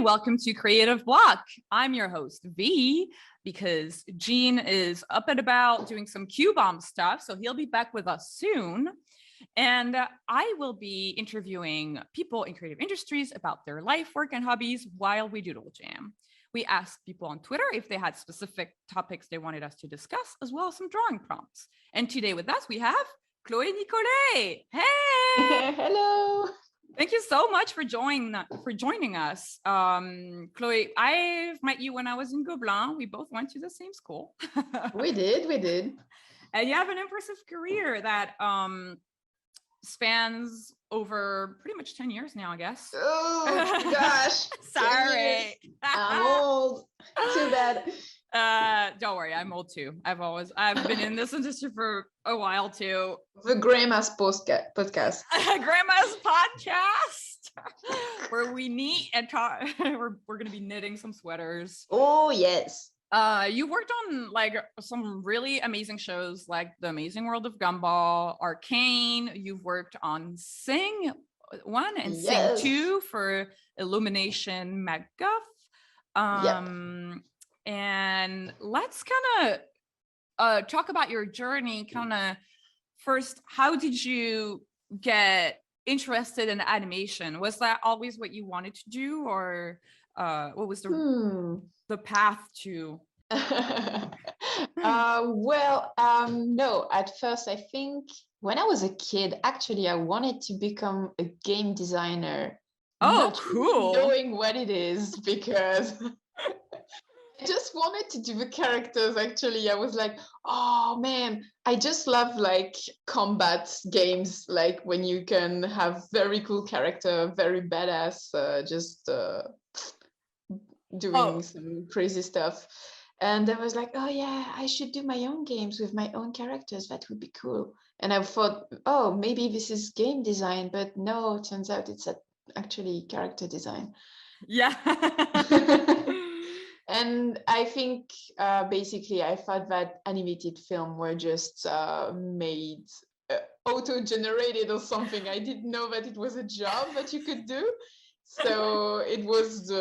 welcome to Creative Block. I'm your host, V, because Gene is up and about doing some Q-Bomb stuff, so he'll be back with us soon. And I will be interviewing people in creative industries about their life, work, and hobbies while we doodle jam. We asked people on Twitter if they had specific topics they wanted us to discuss, as well as some drawing prompts. And today with us, we have Chloe Nicolay. Hey! Hello! Thank you so much for joining us. Chloe, I've met you when I was in Gobelins. We both went to the same school. We did. And you have an impressive career that spans over pretty much 10 years now, I guess. Oh, gosh. Sorry. I'm old. Too bad. Don't worry, I'm old too. I've been in this industry for a while too. The Grandma's podcast. Grandma's podcast, where we knit and talk. We're going to be knitting some sweaters. Oh, yes. You worked on like some really amazing shows like the Amazing World of Gumball, Arcane. You've worked on Sing 1 and Yes. Sing 2 for Illumination Mac Guff. Yep. And let's kind of talk about your journey. Kind of first, how did you get interested in animation? Was that always what you wanted to do, or what was the path to? No. At first, I think when I was a kid, actually, I wanted to become a game designer. Oh, not cool! Knowing what it is, because I just wanted to do the characters. Actually, I was like, oh man, I just love like combat games, like when you can have very cool character, very badass, doing some crazy stuff. And I was like, oh yeah, I should do my own games with my own characters. That would be cool. And I thought, oh, maybe this is game design, but no, it turns out it's actually character design. Yeah. And I think basically I thought that animated film were just made auto-generated or something. I didn't know that it was a job that you could do. So it was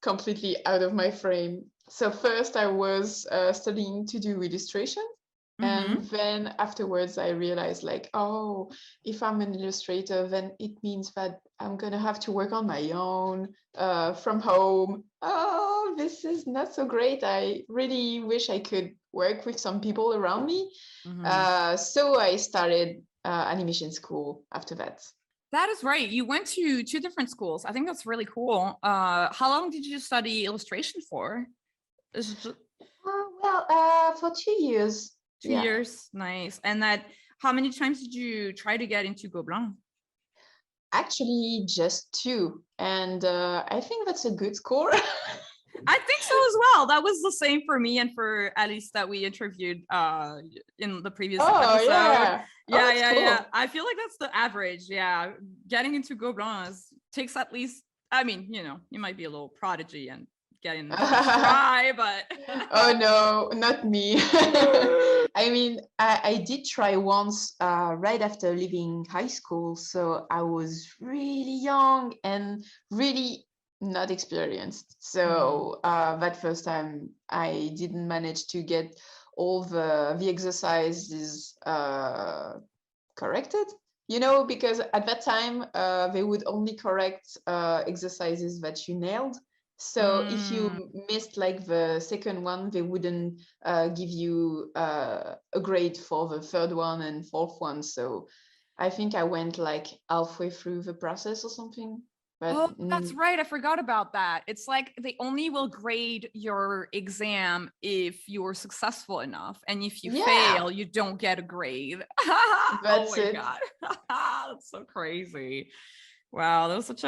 completely out of my frame. So first I was studying to do illustration. And then afterwards I realized like, oh, if I'm an illustrator, then it means that I'm going to have to work on my own from home. Oh, this is not so great. I really wish I could work with some people around me. So I started animation school after that. That is right. You went to 2 different schools. I think that's really cool. How long did you study illustration for? For 2 years. 2 years. Nice. And how many times did you try to get into Gobelins? Actually, just 2. And I think that's a good score. I think so as well. That was the same for me and for Alice that we interviewed in the previous episode. Yeah. I feel like that's the average. Yeah. Getting into Gobelins takes at least, I mean, you might be a little prodigy and getting try, but oh no, not me. I mean, I did try once right after leaving high school, so I was really young and really not experienced. So that first time I didn't manage to get all the exercises corrected, because at that time they would only correct exercises that you nailed. So if you missed like the second one, they wouldn't give you a grade for the third one and fourth one. So I think I went like halfway through the process or something. But that's right. I forgot about that. It's like they only will grade your exam if you're successful enough. And if you fail, you don't get a grade. That's it. God. That's so crazy. Wow, that was such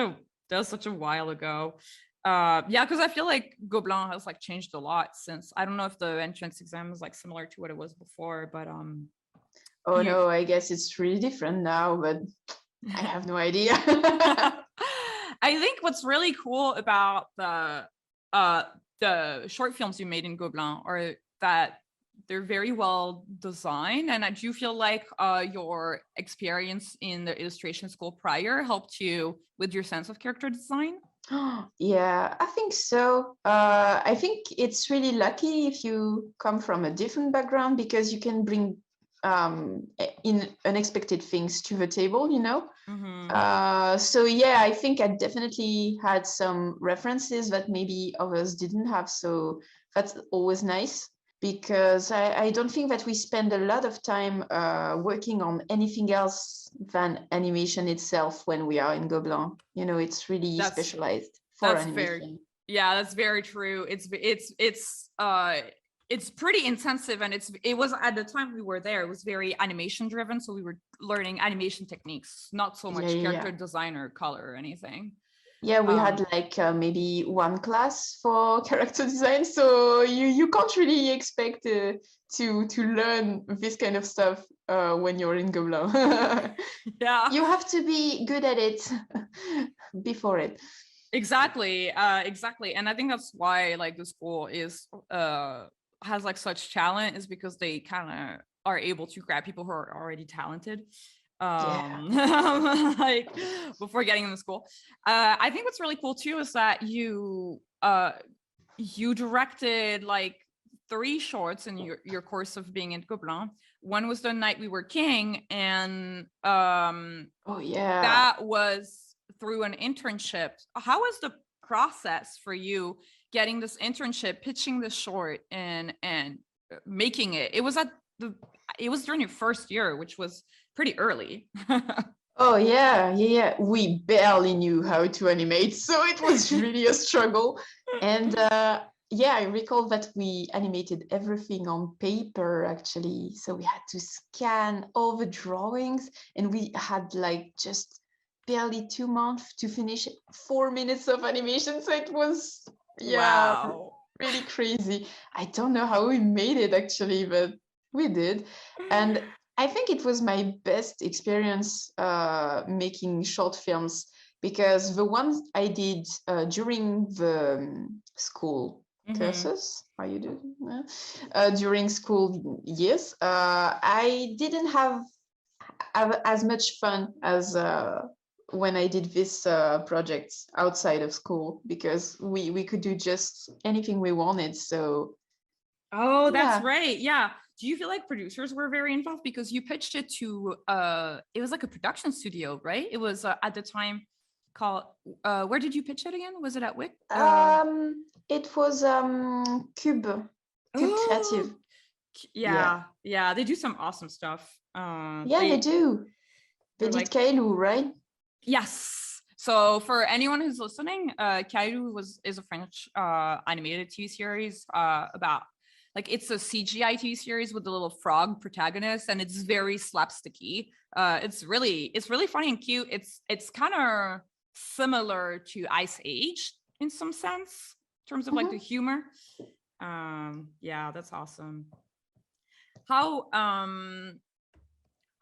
a while ago. Because I feel like Gobelins has like changed a lot since. I don't know if the entrance exam is like similar to what it was before, but no, I guess it's really different now, but I have no idea. I think what's really cool about the short films you made in Gobelins are that they're very well designed, and I do feel like your experience in the illustration school prior helped you with your sense of character design. Yeah, I think so. I think it's really lucky if you come from a different background because you can bring in unexpected things to the table, you know? Mm-hmm. So yeah, I think I definitely had some references that maybe others didn't have. So that's always nice because I don't think that we spend a lot of time working on anything else than animation itself when we are in Gobelin. You know, it's really That's specialized for that's very animation. yeah, that's very true. It's pretty intensive, and it was at the time we were there, it was very animation driven, so we were learning animation techniques, not so Yeah, much yeah, yeah. character design or color or anything. Yeah, we had Um, like maybe one class for character design, so you can't really expect to learn this kind of stuff when you're in Gobelin. yeah, You have to be good at it before it. exactly. And I think that's why like the school is has like such talent, is because they kind of are able to grab people who are already talented Yeah. like before getting into school. I think what's really cool too is that you directed like 3 shorts in your course of being in Gobelin. One was The Night We Were King, and Oh yeah. that was through an internship. How was the process for you getting this internship, pitching the short, and making it? It was during your first year, which was pretty early. Oh yeah, yeah, yeah. We barely knew how to animate, so it was really a struggle. And yeah, I recall that we animated everything on paper actually. So we had to scan all the drawings, and we had like just barely 2 months to finish 4 minutes of animation. So it was, yeah, Wow. really crazy. I don't know how we made it actually, but we did. And I think it was my best experience making short films because the ones I did during the school Mm-hmm. courses, how you do during school years, I didn't have as much fun as when I did this projects outside of school because we could do just anything we wanted. So Oh, that's yeah. right. Yeah. Do you feel like producers were very involved because you pitched it to it was like a production studio, right? It was at the time called where did you pitch it again? Was it at Wick? It was Cube Oh, Creative. Yeah. yeah. They do some awesome stuff. Yeah, they do. They They're did like Kailu, right? yes. So for anyone who's listening, Kairu is a French animated TV series about like it's a CGI TV series with a little frog protagonist, and it's very slapsticky. It's really funny and cute. It's kind of similar to Ice Age in some sense in terms of like the Mhm. humor. Yeah, that's awesome. How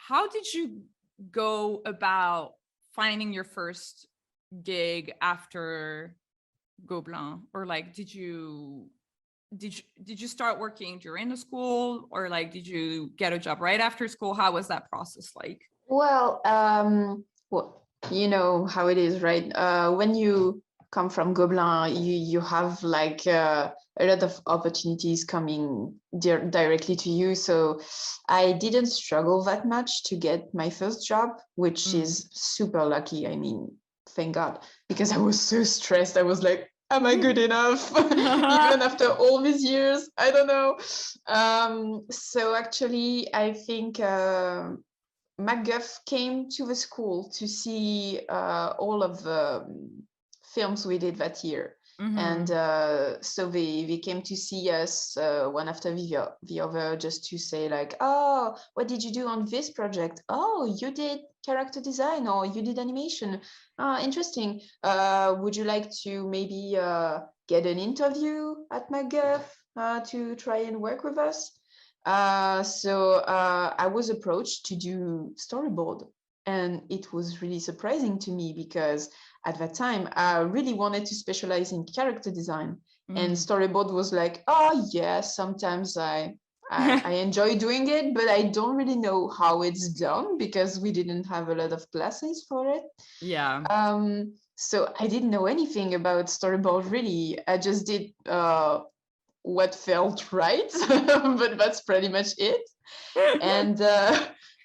how did you go about finding your first gig after Gobelin? Or like did you start working during the school, or like did you get a job right after school? How was that process like? Well, you know how it is, right? When you come from Gobelin, you have like a lot of opportunities coming directly to you. So I didn't struggle that much to get my first job, which Mm. is super lucky. I mean, thank God, because I was so stressed. I was like, am I good enough? Even after all these years, I don't know. So actually, I think Mac Guff came to the school to see all of the films we did that year. And Mm-hmm. so they came to see us one after the other just to say like, oh, what did you do on this project? Oh, you did character design or you did animation. Interesting. Would you like to maybe get an interview at Mac Guff to try and work with us? So I was approached to do storyboard, and it was really surprising to me because at that time I really wanted to specialize in character design, and Mm. storyboard was like, oh yeah, sometimes I enjoy doing it, but I don't really know how it's done because we didn't have a lot of classes for it. Yeah. So I didn't know anything about storyboard really. I just did what felt right, but that's pretty much it. And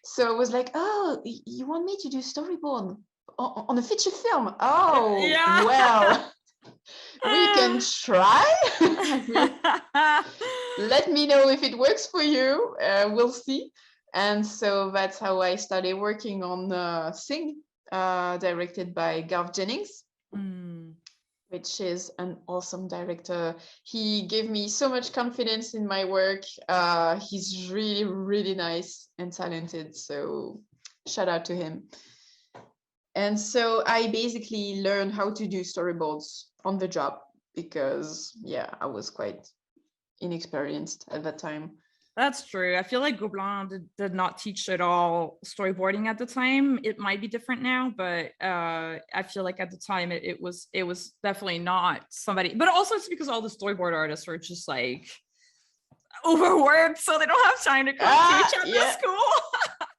so I was like, oh, you want me to do storyboard on a feature film? Oh, Yeah. well, we can try. Let me know if it works for you. We'll see. And so that's how I started working on Sing, directed by Garth Jennings, Mm. which is an awesome director. He gave me so much confidence in my work. He's really, really nice and talented. So shout out to him. And so I basically learned how to do storyboards on the job because, yeah, I was quite inexperienced at that time. That's true. I feel like Gobelins did not teach at all storyboarding at the time. It might be different now, but I feel like at the time it was definitely not somebody. But also it's because all the storyboard artists are just like overworked, so they don't have time to come teach at the school.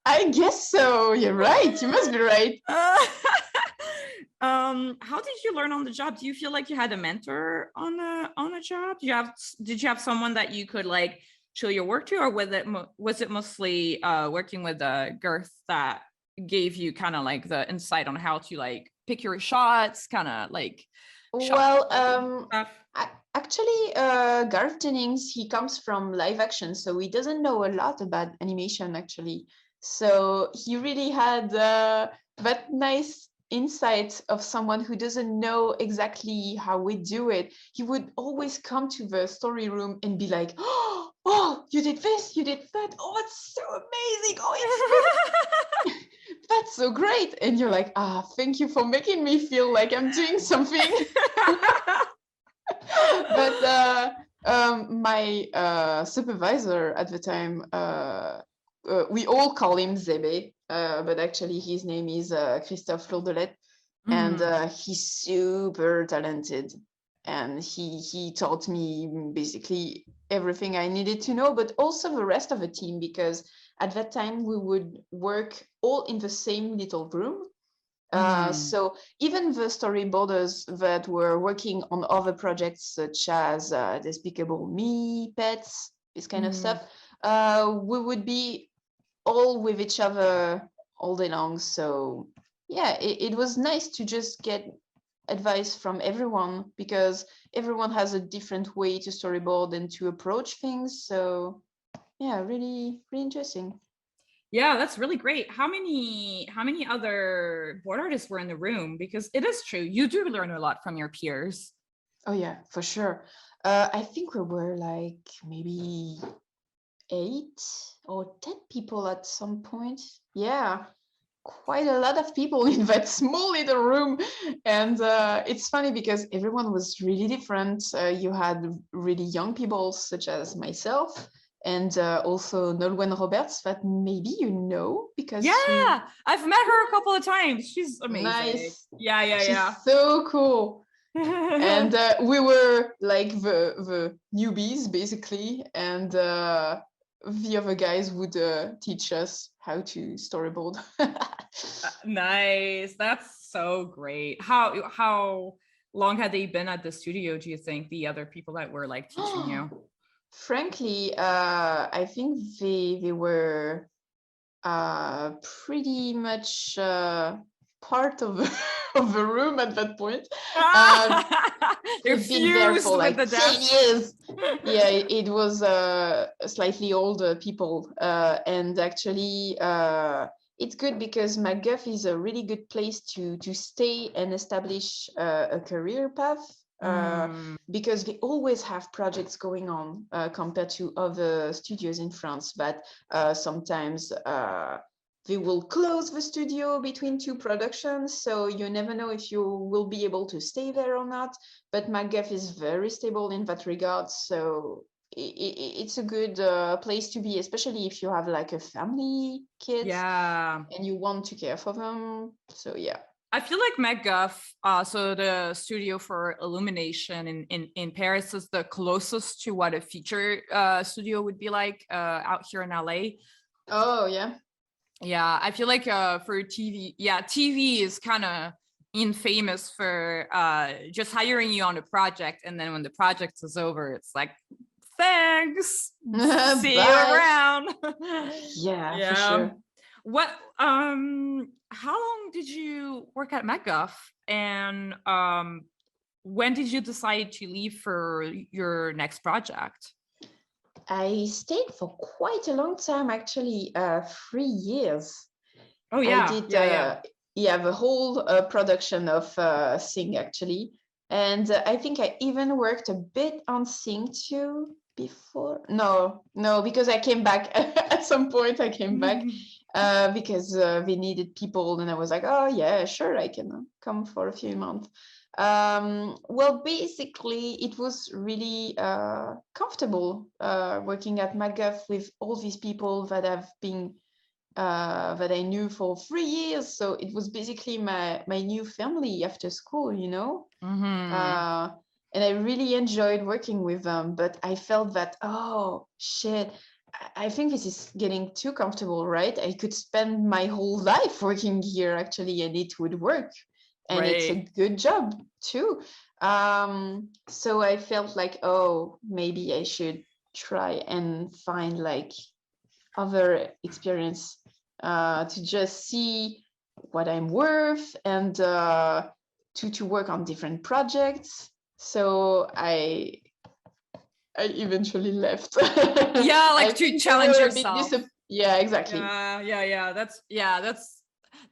I guess so. You're right. You must be right. How did you learn on the job? Do you feel like you had a mentor on a job? Did you have someone that you could like show your work to, or was it mostly working with Garth that gave you kind of like the insight on how to like pick your shots, kind of like? Well, actually, Garth Jennings, he comes from live action, so he doesn't know a lot about animation actually. So he really had that nice insight of someone who doesn't know exactly how we do it. He would always come to the story room and be like, oh, you did this, you did that. Oh, it's so amazing. Oh, it's that's so great. And you're like, thank you for making me feel like I'm doing something. But my supervisor at the time, we all call him Zebe, but actually his name is Christophe Lourdelet, and he's super talented. And he taught me basically everything I needed to know, but also the rest of the team, because at that time we would work all in the same little room. So even the storyboarders that were working on other projects such as Despicable Me, Pets, this kind of stuff, we would be all with each other all day long. So yeah, it was nice to just get advice from everyone, because everyone has a different way to storyboard and to approach things. So yeah, really, really interesting. Yeah, that's really great. How many other board artists were in the room? Because it is true, you do learn a lot from your peers. Oh yeah, for sure. I think we were like maybe 8 or 10 people at some point. Yeah, quite a lot of people in that small little room. And it's funny because everyone was really different. You had really young people such as myself, and also Nolwenn Roberts, that maybe you know because I've met her a couple of times. She's amazing. Nice. Yeah. She's so cool. And we were like the newbies basically, and the other guys would teach us how to storyboard. Nice. That's so great. How long had they been at the studio, do you think, the other people that were like teaching you? Frankly, I think they were pretty much part of of the room at that point. They've been there for like 10 years. Yeah, it was slightly older people, and actually it's good because Mac Guff is a really good place to stay and establish a career path. Because they always have projects going on compared to other studios in France that sometimes they will close the studio between two productions, so you never know if you will be able to stay there or not. But Mac Guff is very stable in that regard, so it's a good place to be, especially if you have like a family, kids, and you want to care for them. So yeah. I feel like Mac Guff, so the studio for illumination in Paris, is the closest to what a feature studio would be like out here in LA. Oh, yeah. Yeah, I feel like for TV, TV is kind of infamous for just hiring you on a project, and then when the project is over, it's like, thanks, see you Bye. around. Yeah, for Yeah. sure. What how long did you work at Mac Guff, and when did you decide to leave for your next project? I stayed for quite a long time, actually, 3 years. Oh I yeah, did, yeah. the whole production of Sing, actually. And I think I even worked a bit on Sing too before. No, because I came back at some point. I came back because they needed people, and I was like, oh yeah, sure, I can come for a few months. Well, basically, it was really comfortable working at Mac Guff with all these people that have been that I knew for 3 years. So it was basically my new family after school, you know. And I really enjoyed working with them, but I felt that, oh shit, I think this is getting too comfortable, right? I could spend my whole life working here actually, and it would work, and it's a Right. good job too. So I felt like, oh, maybe I should try and find like other experience to just see what I'm worth, and to work on different projects. So I eventually left. Yeah, I like to think they challenge were a bit yourself. yeah, exactly. Yeah. That's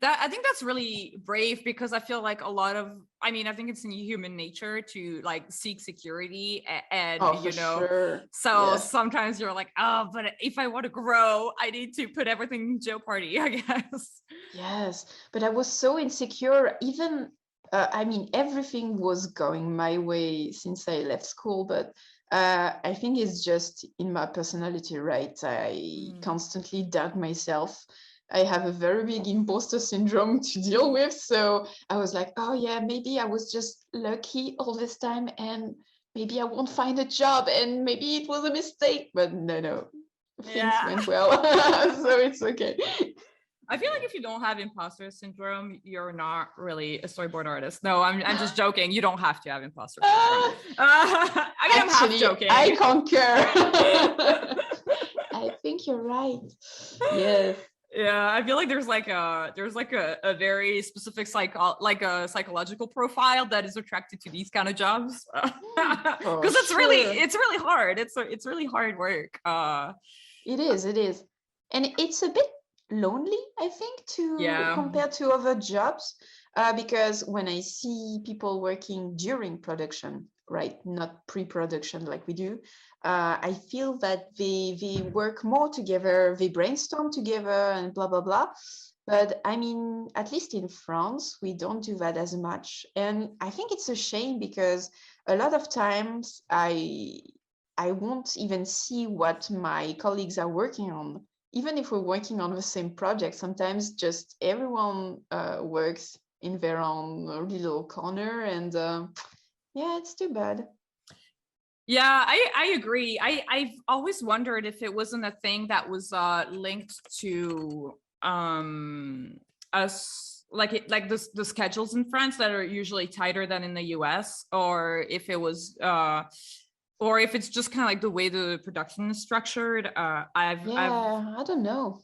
that. I think that's really brave, because I feel like a lot of, I mean, I think it's in human nature to like seek security, and Oh, for sure. so Yeah. sometimes you're like, oh, but if I want to grow, I need to put everything in Jeopardy, I guess. Yes, but I was so insecure. Even, I mean, everything was going my way since I left school, but I think it's just in my personality, right? I Mm. constantly doubt myself. I have a very big imposter syndrome to deal with. So I was like, oh, yeah, maybe I was just lucky all this time, and maybe I won't find a job, and maybe it was a mistake. But no, things Yeah. went well. So it's okay. I feel like if you don't have imposter syndrome, you're not really a storyboard artist. No, I'm just joking. You don't have to have imposter syndrome. I mean, I'm half Actually, I joking. concur. I think you're right. Yes. Yeah, I feel like there's like a very specific psychological profile that is attracted to these kind of jobs, For because sure. it's really hard. It's really hard work. It is, it is. And it's a bit lonely, I think, to Yeah. compare to other jobs, because when I see people working during production, right, not pre-production like we do, I feel that they work more together, they brainstorm together, and blah blah blah. But I mean, at least in France, we don't do that as much, and I think it's a shame because a lot of times I won't even see what my colleagues are working on. Even if we're working on the same project, sometimes just everyone works in their own little corner, and yeah, it's too bad. Yeah, I agree. I've always wondered if it wasn't a thing that was linked to us, like the schedules in France that are usually tighter than in the US, or if it's just kind of like the way the production is structured. I've Yeah, I don't know.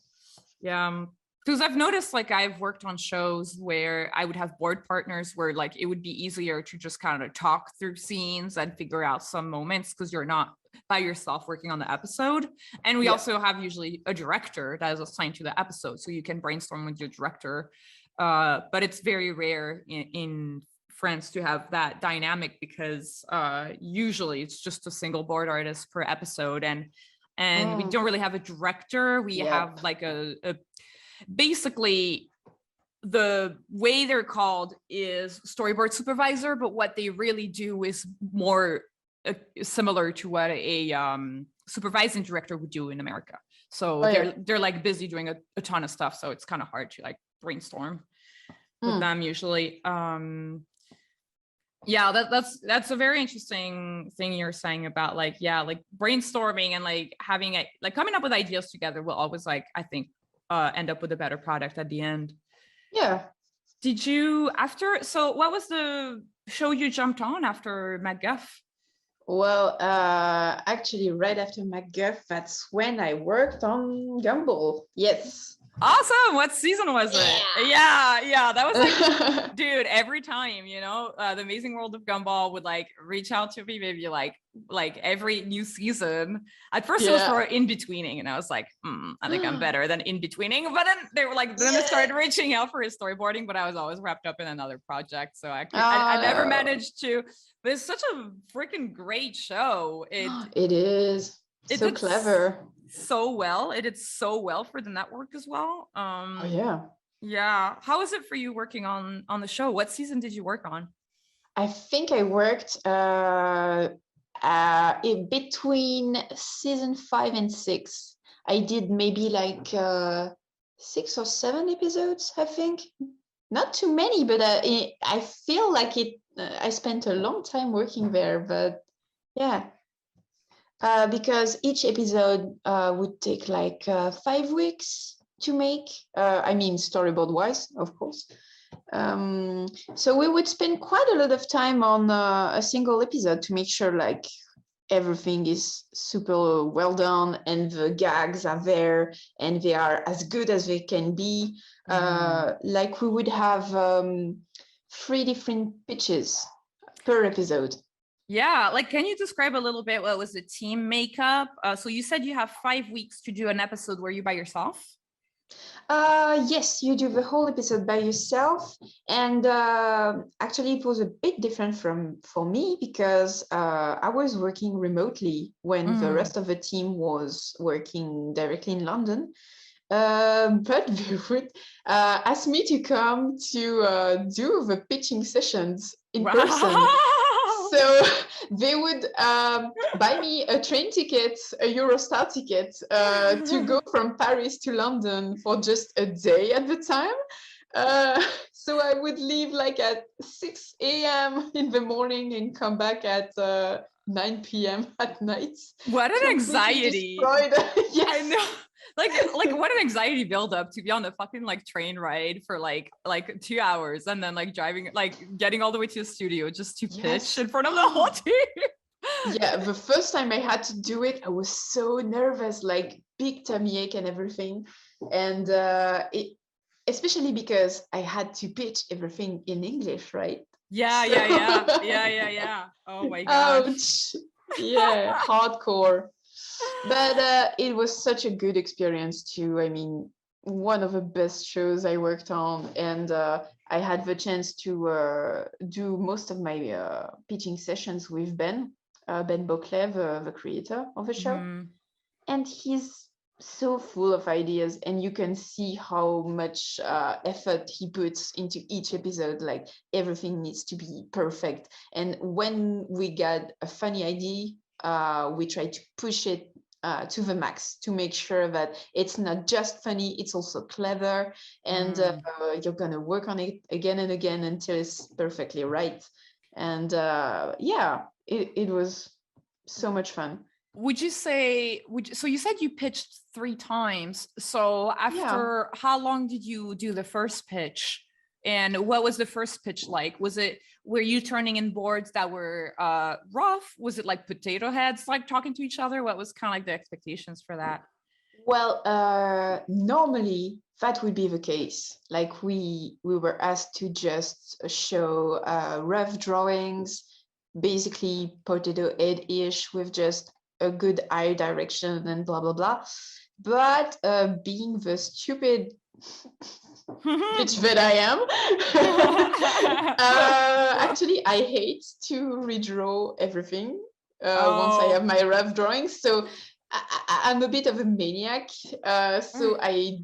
Yeah, because I've noticed, like, I've worked on shows where I would have board partners where like it would be easier to just kind of talk through scenes and figure out some moments because you're not by yourself working on the episode. And we Yeah. also have usually a director that is assigned to the episode, so you can brainstorm with your director. But it's very rare in France to have that dynamic, because usually it's just a single board artist per episode, and we don't really have a director. We Yep. have like a basically, the way they're called is storyboard supervisor, but what they really do is more similar to what a supervising director would do in America. So Oh yeah. they're like busy doing a ton of stuff, so it's kind of hard to like brainstorm with them usually. Yeah, that's a very interesting thing you're saying about, like, yeah, like brainstorming and like having it, like coming up with ideas together will always, like, I think end up with a better product at the end. Yeah. Did you so what was the show you jumped on after Mac Guff? Well, actually, right after Mac Guff, that's when I worked on Gumball. Yes. Awesome. What season was it? Yeah. That was like, Yeah. dude, every time, the Amazing World of Gumball would like reach out to me, maybe like every new season. At first it was for in-betweening, and I was like, I think I'm better than in-betweening. But then they were like, then they started reaching out for his storyboarding, but I was always wrapped up in another project. So I never managed to, but it's such a freaking great show. It is so clever. So well. It did so well for the network as well. Oh yeah. Yeah. How is it for you working on the show? What season did you work on? I think I worked in between season 5 and 6. I did maybe like 6 or 7 episodes, I think. Not too many, but I feel like it. I spent a long time working there, but yeah. Because each episode would take like 5 weeks to make. I mean, storyboard wise, of course. So we would spend quite a lot of time on a single episode to make sure like everything is super well done and the gags are there and they are as good as they can be. Like we would have 3 different pitches per episode. Yeah, like can you describe a little bit what was the team makeup? So you said you have 5 weeks to do an episode. Were you by yourself? Yes, you do the whole episode by yourself, and actually it was a bit different for me because I was working remotely when the rest of the team was working directly in London. But they would ask me to come to do the pitching sessions in person. So they would buy me a train ticket, a Eurostar ticket, to go from Paris to London for just a day at the time. So I would leave like at 6 a.m. in the morning and come back at 9 p.m. at night. What an anxiety. Yes. I know. Like what an anxiety buildup to be on the fucking like train ride for like 2 hours and then like driving, like getting all the way to the studio just to pitch in front of the whole team. Yeah, the first time I had to do it, I was so nervous, like big tummy ache and everything. And especially because I had to pitch everything in English, right? Yeah. Oh my god. Ouch. Yeah, hardcore. But it was such a good experience too. I mean, one of the best shows I worked on, and I had the chance to do most of my pitching sessions with Ben Boclet, the creator of the show. And he's so full of ideas, and you can see how much effort he puts into each episode. Like everything needs to be perfect. And when we get a funny idea, we try to push it to the max to make sure that it's not just funny, it's also clever, and you're gonna work on it again and again until it's perfectly right. And it was so much fun. Would you say, so you said you pitched 3 times. So after how long did you do the first pitch? And what was the first pitch like? Were you turning in boards that were rough? Was it like potato heads, like talking to each other? What was kind of like the expectations for that? Well, normally that would be the case. Like we were asked to just show rough drawings, basically potato head-ish with just a good eye direction and blah, blah, blah. But being the stupid bitch that I am, actually, I hate to redraw everything once I have my rough drawings. So I'm a bit of a maniac. So I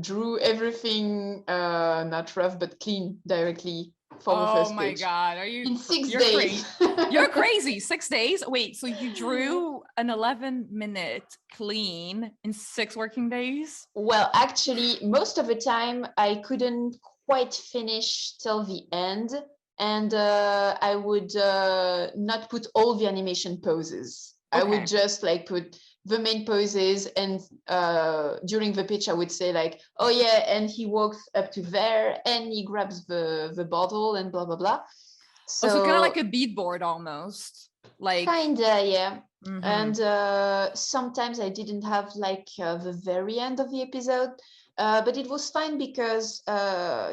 drew everything not rough, but clean directly for the first my page. God. Are you in 6 days? You're crazy. 6 days? Wait, so you drew an 11-minute clean in 6 working days? Well, actually, most of the time I couldn't quite finish till the end, and I would not put all the animation poses. Okay. I would just like put the main poses, and during the pitch I would say like, oh yeah, and he walks up to there and he grabs the bottle and blah blah blah. Oh, so kind of So like a beat board almost. Like kinda, yeah. mhm. And sometimes I didn't have like the very end of the episode, but it was fine because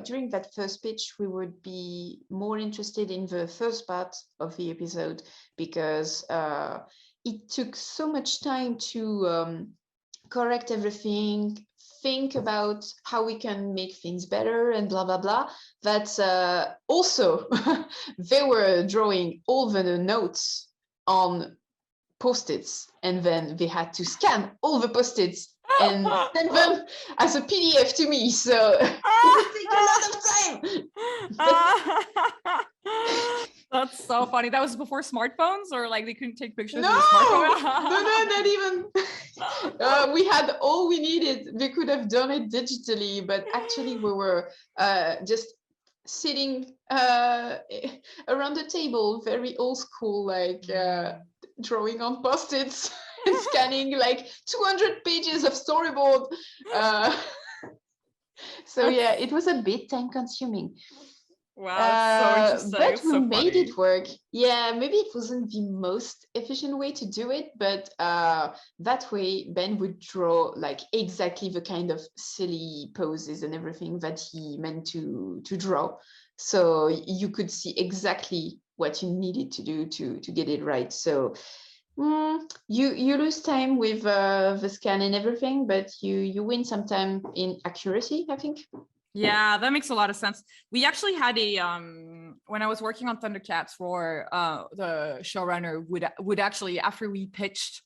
during that first pitch we would be more interested in the first part of the episode, because it took so much time to correct everything, think about how we can make things better and blah blah blah, that also they were drawing all the notes on post-its, and then they had to scan all the post-its and send them as a PDF to me, so it would take a lot of time. That's so funny. That was before smartphones, or like they couldn't take pictures No, with a smartphone? no, not even. We had all we needed. We could have done it digitally, but actually we were just sitting around the table, very old school, like drawing on post-its and scanning like 200 pages of storyboard. So yeah, it was a bit time consuming. Wow, that's so interesting. But It's we so made funny. it work. Yeah, maybe it wasn't the most efficient way to do it, but that way Ben would draw like exactly the kind of silly poses and everything that he meant to draw. So you could see exactly what you needed to do to get it right. So you lose time with the scan and everything, but you win some time in accuracy, I think. Yeah, that makes a lot of sense. We actually had a when I was working on Thundercats for the showrunner would actually, after we pitched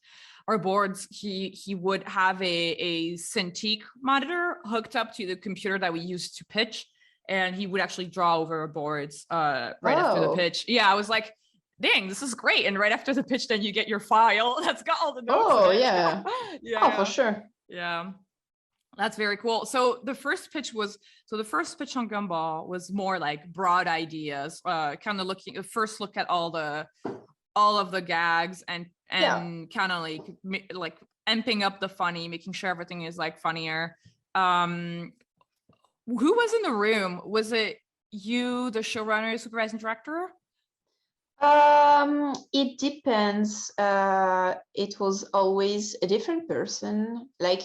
our boards, he would have a Cintiq monitor hooked up to the computer that we used to pitch, and he would actually draw over our boards right after the pitch. Yeah, I was like, dang, this is great. And right after the pitch, then you get your file that's got all the notes. Oh, in it. yeah. Yeah. Oh, for sure. Yeah. That's very cool. So the first pitch on Gumball was more like broad ideas, kind of looking a first look at all of the gags and kind of like amping up the funny, making sure everything is like funnier. Who was in the room? Was it you, the showrunner, supervising director? It depends. It was always a different person. Like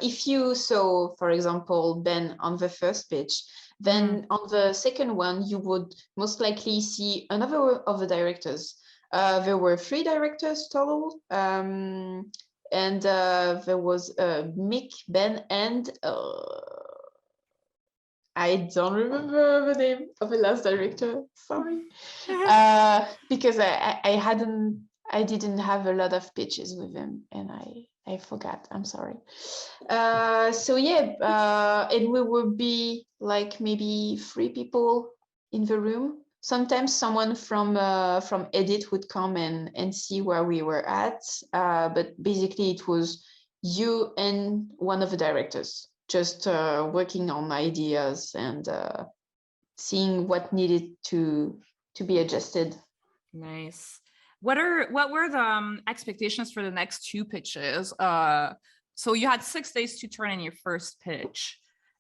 if you saw, for example, Ben on the first pitch, then on the second one, you would most likely see another of the directors. There were 3 directors total. And there was Mick, Ben, and I don't remember the name of the last director. Sorry, because I didn't have a lot of pitches with him, and I forgot. I'm sorry. So yeah, and we would be like maybe 3 people in the room. Sometimes someone from edit would come and see where we were at, but basically it was you and one of the directors, just working on ideas and seeing what needed to be adjusted. Nice. What were the expectations for the next 2 pitches? So you had 6 days to turn in your first pitch.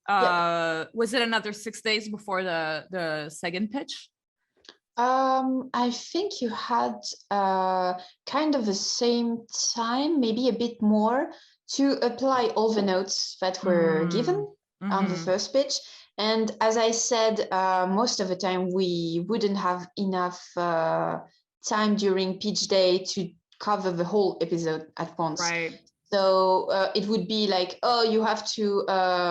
Was it another 6 days before the second pitch? I think you had kind of the same time, maybe a bit more, to apply all the notes that were given on the first pitch. And as I said, most of the time we wouldn't have enough time during pitch day to cover the whole episode at once. Right. So it would be like, oh, you have to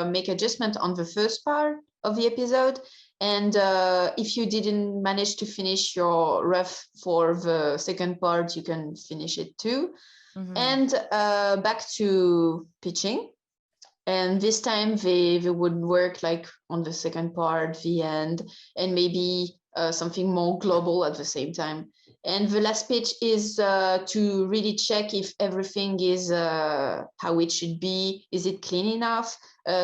make adjustment on the first part of the episode. And if you didn't manage to finish your rough for the second part, you can finish it too. And back to pitching. And this time they would work like on the second part, the end, and maybe something more global at the same time. And the last pitch is to really check if everything is how it should be. Is it clean enough?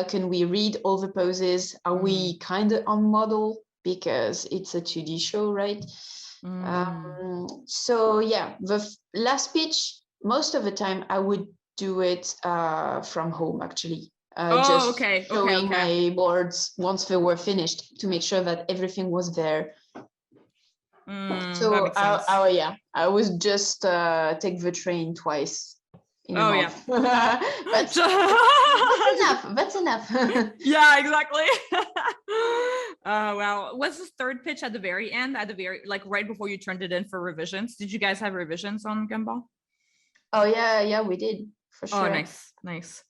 Can we read all the poses? Are we kind of on model? Because it's a 2D show, right? So yeah, the last pitch, most of the time I would do it from home, actually. Oh, Just okay, showing okay. my boards once they were finished to make sure that everything was there. That So makes sense. yeah, I would just take the train twice in a Oh yeah. month. That's enough. That's enough. Yeah, exactly. Wow. Was this third pitch at the very end, at the very like right before you turned it in for revisions? Did you guys have revisions on Gumball? Oh yeah, we did for Oh, sure. nice.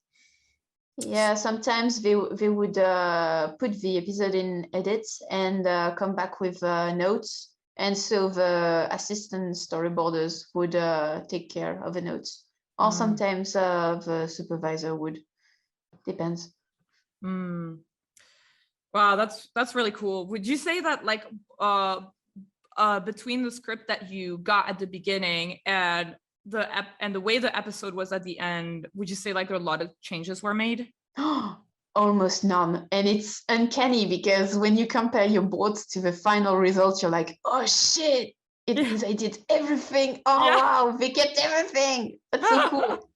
Yeah, sometimes they would put the episode in edits and come back with notes, and so the assistant storyboarders would take care of the notes, or sometimes the supervisor would. Depends. Mm. Wow, that's really cool. Would you say that like between the script that you got at the beginning and the way the episode was at the end, would you say like there are a lot of changes were made? Almost none, and it's uncanny because when you compare your boards to the final results, you're like, oh shit, it means I did everything. Oh Yeah. wow, they kept everything. That's so cool.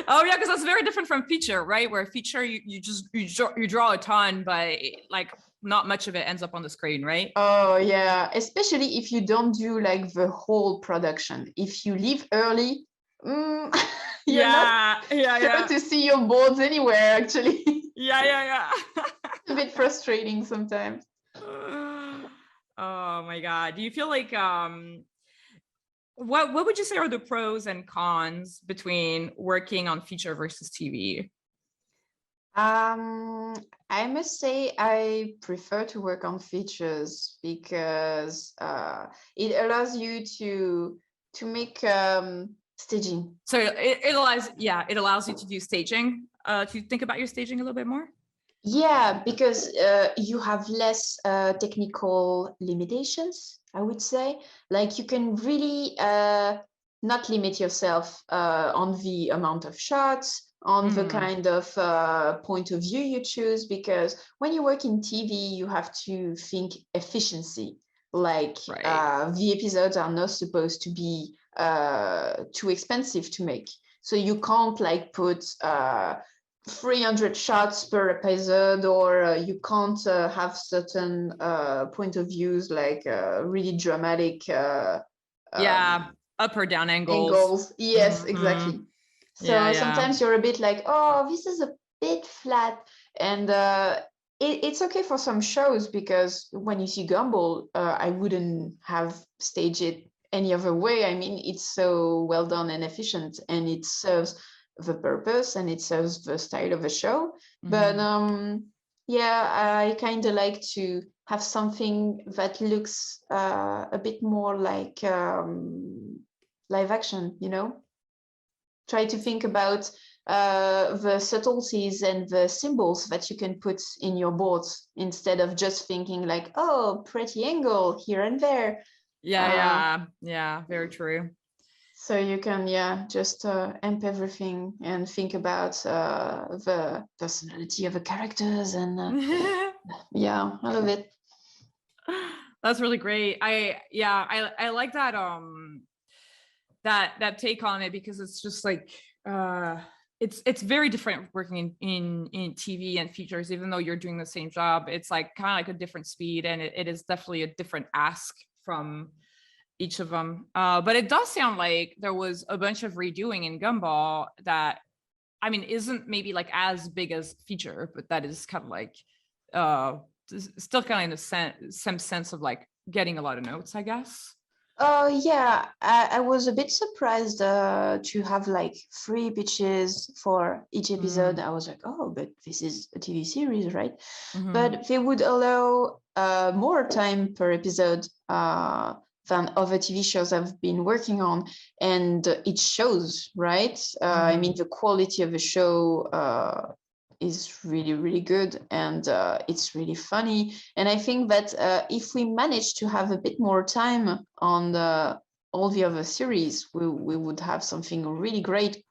Oh yeah, because that's very different from feature, right? Where feature you draw a ton, but like not much of it ends up on the screen, right? Oh yeah, especially if you don't do like the whole production. If you leave early, you're not sure Yeah. to see your boards anywhere, actually. Yeah. It's a bit frustrating sometimes. Oh my God. Do you feel like what would you say are the pros and cons between working on feature versus TV? I must say I prefer to work on features because it allows you to make staging. So it allows you to do staging, to think about your staging a little bit more. Yeah, because you have less technical limitations, I would say. Like you can really not limit yourself on the amount of shots, on the kind of point of view you choose, because when you work in TV, you have to think efficiency. Like Right. the episodes are not supposed to be too expensive to make. So you can't like put 300 shots per episode, or you can't have certain point of views like really dramatic Yeah, um, up or down angles. angles. Yes, Mhm. exactly. So Yeah. sometimes you're a bit like, oh, this is a bit flat. And it's okay for some shows, because when you see Gumball, I wouldn't have staged it any other way. I mean, it's so well done and efficient, and it serves the purpose and it serves the style of the show. But Mhm. yeah, I kind of like to have something that looks a bit more like live action, you know? Try to think about the subtleties and the symbols that you can put in your boards, instead of just thinking like, oh, pretty angle here and there. Yeah, very true. So you can, yeah, just amp everything and think about the personality of the characters, and yeah, I love it. That's really great. I like that that take on it, because it's just like it's very different working in TV and features. Even though you're doing the same job, it's like kind of like a different speed, and it is definitely a different ask from each of them. But it does sound like there was a bunch of redoing in Gumball that, I mean, isn't maybe like as big as feature, but that is kind of like uh still kind of in the same sense of like getting a lot of notes, I guess. Oh yeah, I was a bit surprised to have like 3 pitches for each episode. I was like, oh, but this is a TV series, right? Mm-hmm. But they would allow more time per episode than other TV shows I've been working on, and it shows, right? I mean, the quality of the show is really, really good, and it's really funny. And I think that if we manage to have a bit more time on all the other series, we would have something really great.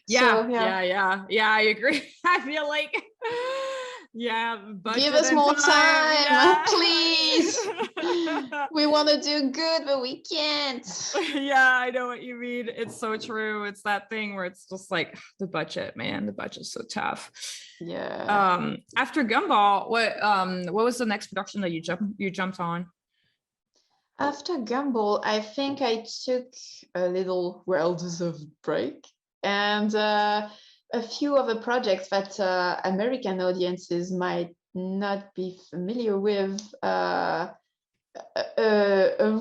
Yeah, So yeah. I agree. I feel like Yeah, Give budget us and more time, Yeah. please. We want to do good, but we can't. Yeah, I know what you mean. It's so true. It's that thing where it's just like the budget, man. The budget's so tough. Yeah. After Gumball, what was the next production that you jumped on? After Gumball, I think I took a little well-deserved break, and a few other projects that American audiences might not be familiar with. A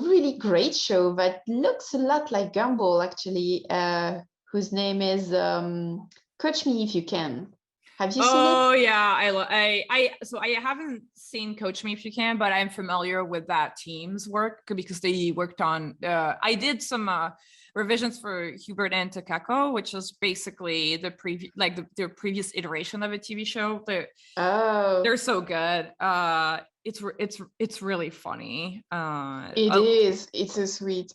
really great show that looks a lot like Gumball, actually, whose name is Coach Me If You Can. Have you seen it? Oh yeah, so I haven't seen Coach Me If You Can, but I'm familiar with that team's work because they worked on. I did some revisions for Hubert and Takako, which is basically the previous, like their previous iteration of a TV show. They're so good. It's really funny. It is. It's so sweet.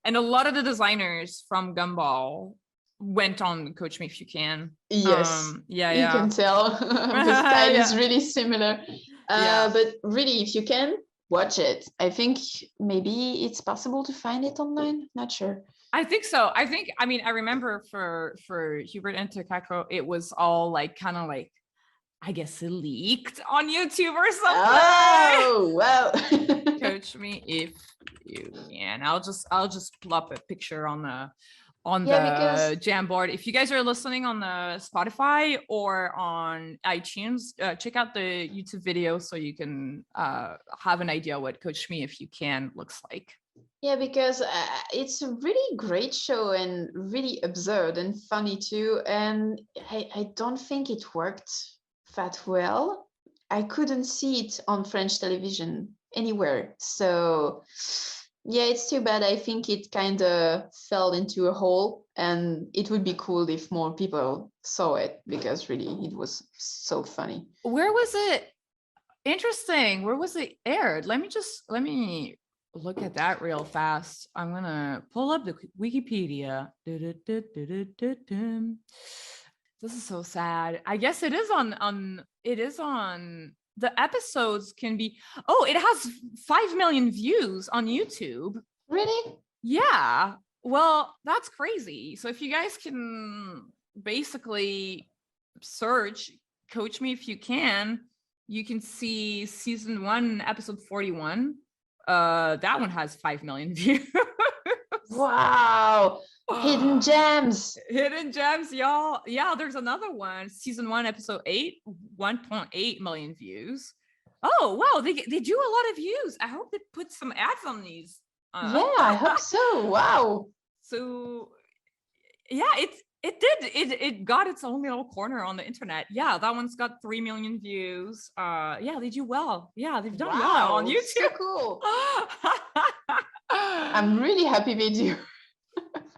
And a lot of the designers from Gumball went on Coach Me If You Can. Yes. Yeah, You can tell the style Yeah. is really similar. Yeah. But really, if you can, watch it. I think maybe it's possible to find it online. Not sure. I think so. I mean, I remember for Hubert and Takako, it was all like kind of like, I guess, leaked on YouTube or something. Oh, well. Coach Me If You Can. I'll just pull up a picture on the because Jamboard. If you guys are listening on the Spotify or on iTunes, check out the YouTube video so you can have an idea what Coach Me If You Can looks like. Yeah, because it's a really great show and really absurd and funny too. And I don't think it worked that well. I couldn't see it on French television anywhere. So yeah, it's too bad. I think it kind of fell into a hole, and it would be cool if more people saw it because really it was so funny. Where was it? Interesting. Where was it aired? Let me look at that real fast. I'm gonna pull up the Wikipedia. This is so sad. I guess it is on the episodes can be. Oh, it has 5 million views on YouTube. Really? Yeah. Well, that's crazy. So if you guys can basically search Coach Me If You Can, you can see season 1, episode 41. That one has 5 million views. Wow. Hidden gems. Hidden gems, y'all. Yeah, there's another one. Season 1, episode 8, 1.8 million views. Oh, wow. They do a lot of views. I hope they put some ads on these. Yeah, I hope so. Wow. So yeah, it got its own little corner on the internet. Yeah, that one's got 3 million views. Yeah, they do well. Yeah, they've done well on YouTube. So cool. I'm really happy they do.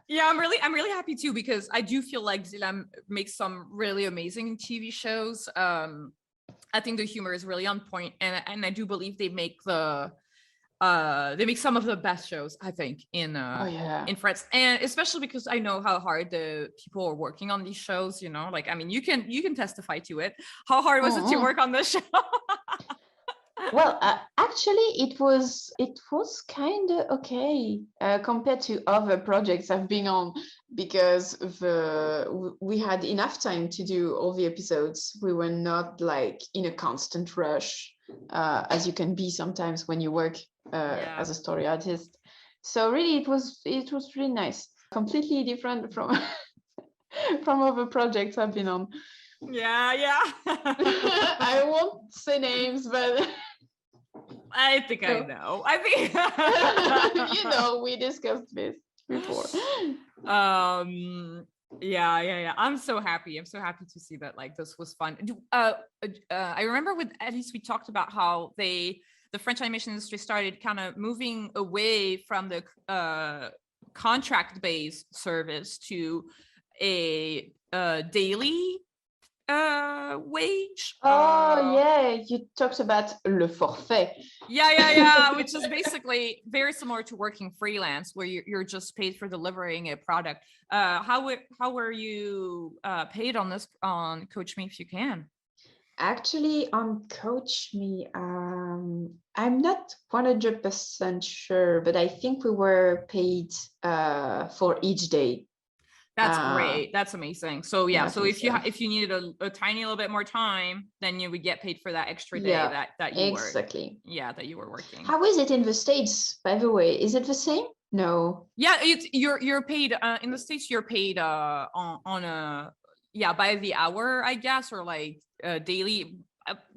Yeah, I'm really happy too, because I do feel like Zilam makes some really amazing TV shows. I think the humor is really on point, and I do believe they make some of the best shows, I think, in France, and especially because I know how hard the people are working on these shows. You know, like, I mean, you can testify to it. How hard was it to work on this show? Well, actually, it was kind of okay compared to other projects I've been on, because we had enough time to do all the episodes. We were not like in a constant rush, as you can be sometimes when you work as a story artist. So really, it was really nice. Completely different from from other projects I've been on. Yeah. I won't say names, but I think I know. I think you know, we discussed this before. Yeah. I'm so happy to see that, like, this was fun. I remember with Elise, we talked about how the French animation industry started kind of moving away from the contract-based service to a daily wage. Yeah, you talked about le forfait. Yeah, which is basically very similar to working freelance, where you're just paid for delivering a product. How were you paid on Coach Me If You Can? Actually, on Coach Me, I'm not 100% sure, but I think we were paid for each day. That's great. That's amazing. So yeah, Yeah, I so think if you so. if you needed a tiny little bit more time, then you would get paid for that extra day Yeah, that you were exactly. that you were working. How is it in the States, by the way? Is it the same? No. Yeah, it's you're paid in the States. You're paid on a by the hour, I guess, or like daily.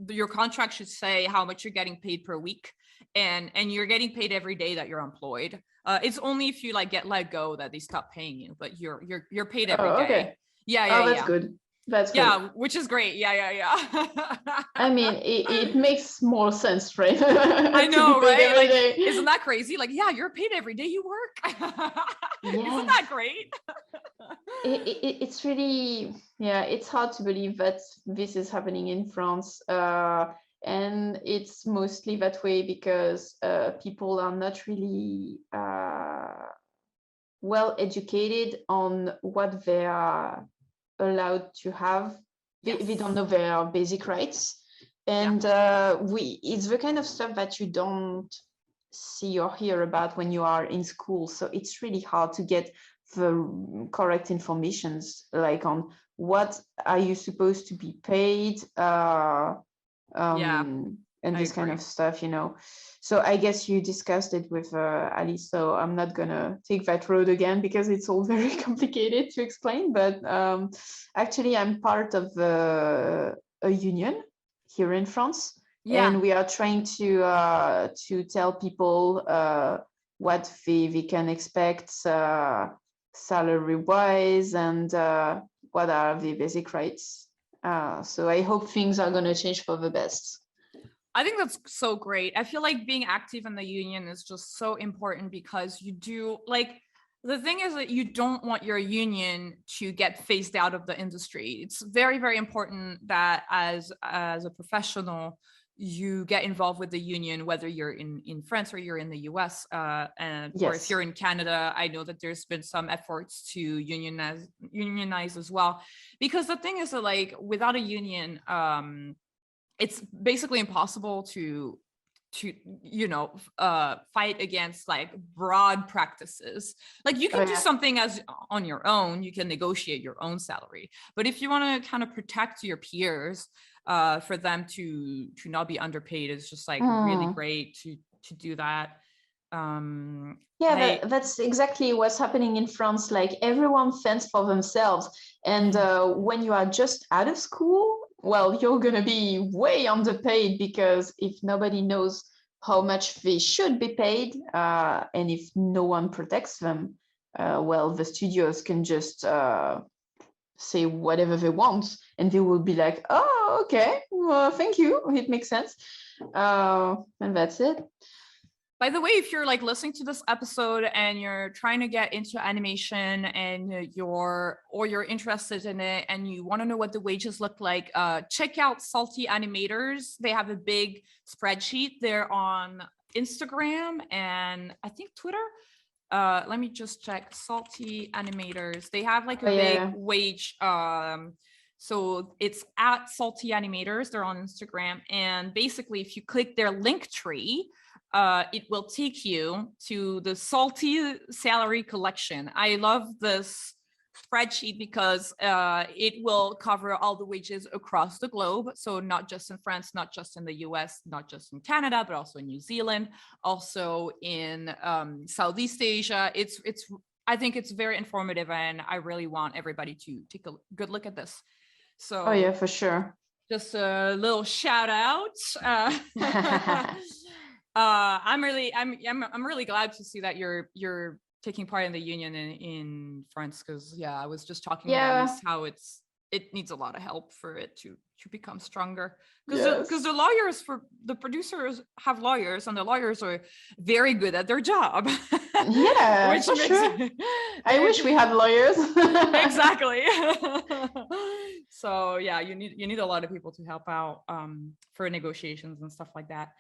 Your contract should say how much you're getting paid per week, and you're getting paid every day that you're employed. It's only if you like get let go that they stop paying you, but you're paid every Oh, day. okay. Yeah, Oh, that's good. That's good. yeah, which is great. Yeah. I mean, it makes more sense, right? I To be know, paid right? every Like, day. isn't that crazy? Like, yeah, you're paid every day you work. Isn't Yes. that great? It's really, yeah, it's hard to believe that this is happening in France. And it's mostly that way because people are not really well educated on what they are allowed to have. They don't know their basic rights. And it's the kind of stuff that you don't see or hear about when you are in school. So it's really hard to get the correct informations, like on what are you supposed to be paid, Yeah, and I this kind agree. of stuff, So I guess you discussed it with Alice, so I'm not gonna take that road again because it's all very complicated to explain. But actually, I'm part of a union here in France, Yeah. and we are trying to tell people what they can expect salary wise, and what are the basic rights. So I hope things are going to change for the best. I think that's so great. I feel like being active in the union is just so important because you do like the thing is that you don't want your union to get phased out of the industry. It's very, very important that as a professional, you get involved with the union, whether you're in France or you're in the US, and or if Yes. you're in Canada. I know that there's been some efforts to unionize as well, because the thing is that like without a union, it's basically impossible to fight against like broad practices. Like you can do something as on your own, you can negotiate your own salary, but if you want to kind of protect your peers for them to not be underpaid, it's just like really great to do that. That's exactly what's happening in France. Like everyone fends for themselves, and when you are just out of school, well, you're gonna be way underpaid, because if nobody knows how much they should be paid, and if no one protects them, well, the studios can just say whatever they want, and they will be like, oh, okay, well, thank you, it makes sense, and that's it. By the way, if you're like listening to this episode and you're trying to get into animation and you're interested in it and you want to know what the wages look like, check out Salty Animators. They have a big spreadsheet. They're on Instagram and I think Twitter. Let me just check. Salty Animators. They have like a big wage. So it's at Salty Animators. They're on Instagram, and basically, if you click their link tree, it will take you to the Salty Salary Collection. I love this spreadsheet because it will cover all the wages across the globe. So not just in France, not just in the US, not just in Canada, but also in New Zealand, also in Southeast Asia. I think it's very informative, and I really want everybody to take a good look at this. So oh yeah, for sure. Just a little shout out. I'm really glad to see that you're taking part in the union in France, because I was just talking about how it needs a lot of help for it to become stronger, because the lawyers, for the producers, have lawyers, and the lawyers are very good at their job. Yeah, for sure. I wish we had lawyers. Exactly. So you need a lot of people to help out for negotiations and stuff like that.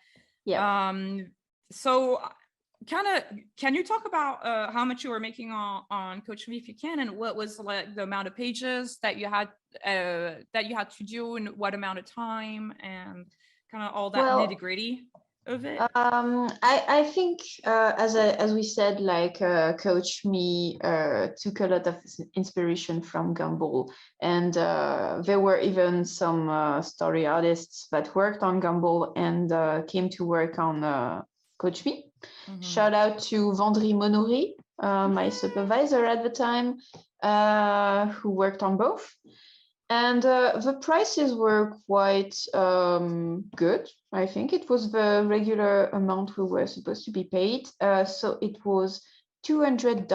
Yeah. So can you talk about how much you were making on Coach Me if you can, and what was like the amount of pages that you had to do in what amount of time, and kind of all that Well, nitty gritty of it? I think as we said, like Coach Me took a lot of inspiration from Gumball, and there were even some story artists that worked on Gumball and came to work on Coach Me. Mhm. Shout out to Vendry Monoré, my supervisor at the time, who worked on both. And the prices were quite good. I think it was the regular amount we were supposed to be paid. So it was $200,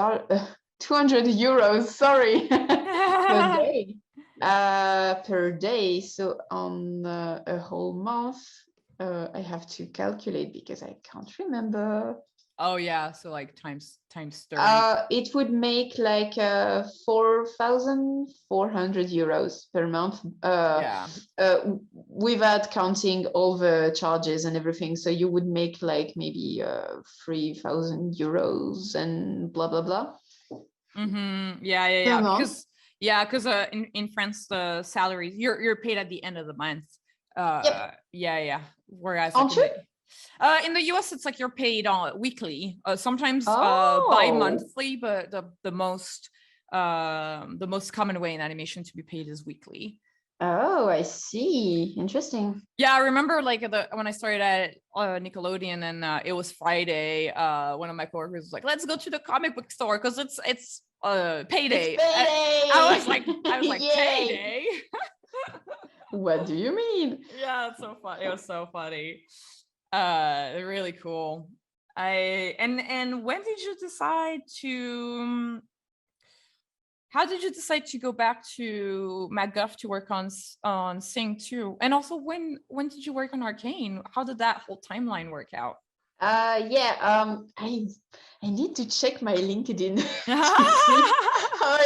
200 euros, sorry, per day. Per day. So on a whole month, I have to calculate because I can't remember. Oh yeah, so like times 30. It would make like 4,400 euros per month. Yeah. Without counting all the charges and everything. So you would make like maybe 3,000 euros and blah blah blah. Yeah. Because in France the salaries you're paid at the end of the month. Yep. Yeah. Whereas Aren't you? In the US, it's like you're paid weekly, sometimes Oh. bi-monthly, but the most common way in animation to be paid is weekly. Oh, I see. Interesting. Yeah, I remember like when I started at Nickelodeon and it was Friday. One of my coworkers was like, "Let's go to the comic book store because it's payday." It's payday. I was like, payday. What do you mean? Yeah, it's so funny. It was so funny. Really cool. And when did you decide to how did you decide to go back to Mac Guff to work on Sing 2? And also when did you work on Arcane? How did that whole timeline work out? I need to check my LinkedIn to see how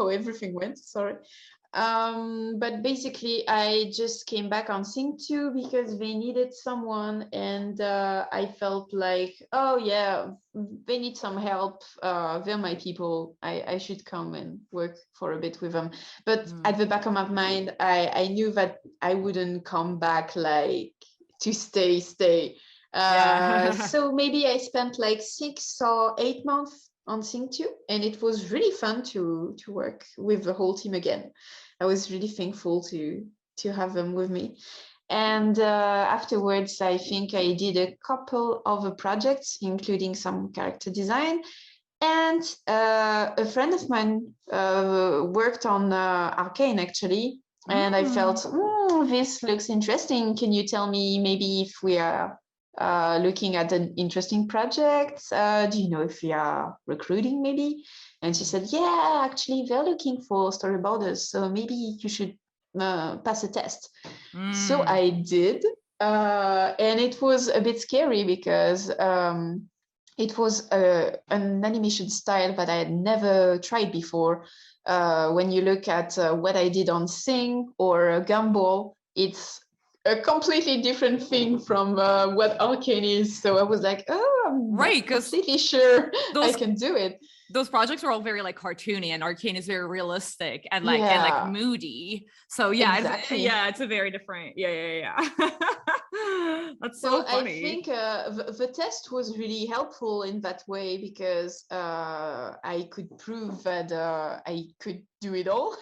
everything went, sorry. But basically I just came back on Sing 2 because they needed someone, and I felt like, oh yeah, they need some help. They're my people. I should come and work for a bit with them. But at the back of my mind, I knew that I wouldn't come back like to stay. So maybe I spent like 6 or 8 months on Sing 2, and it was really fun to work with the whole team again. I was really thankful to have them with me. And afterwards, I think I did a couple of projects, including some character design. And a friend of mine worked on Arcane, actually. And I felt, this looks interesting. Can you tell me maybe if we are looking at an interesting project? Do you know if we are recruiting maybe? And she said, yeah, actually they're looking for storyboarders, so maybe you should pass a test. So I did, and it was a bit scary because it was an animation style that I had never tried before. When you look at what I did on Sing or Gumball, it's a completely different thing from what Arcane is. So I was like, oh, I'm right, not completely sure I can do it. Those projects are all very like cartoony, and Arcane is very realistic and like moody. So yeah, exactly. It's a very different. Yeah. That's so funny. I think the test was really helpful in that way because I could prove that I could do it all,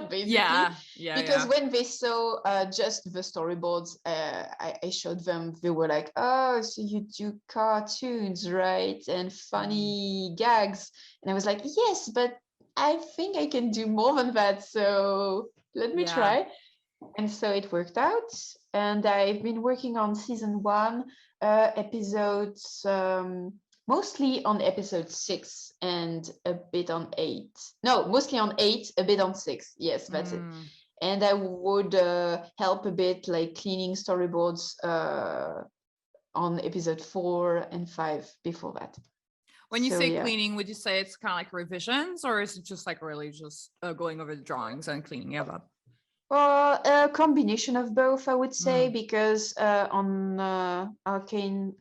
basically. Because when they saw just the storyboards, I showed them, they were like, oh, so you do cartoons, right? And funny gags. And I was like, yes, but I think I can do more than that. So let me try. And so it worked out. And I've been working on season 1 episodes, mostly on episode 6 and a bit on 8. No, mostly on 8, a bit on 6. Yes, that's it. And I would help a bit like cleaning storyboards on episode 4 and 5 before that. When you say cleaning, would you say it's kind of like revisions, or is it just like really just going over the drawings and cleaning it up? A combination of both, I would say, Mm, because on Arcane,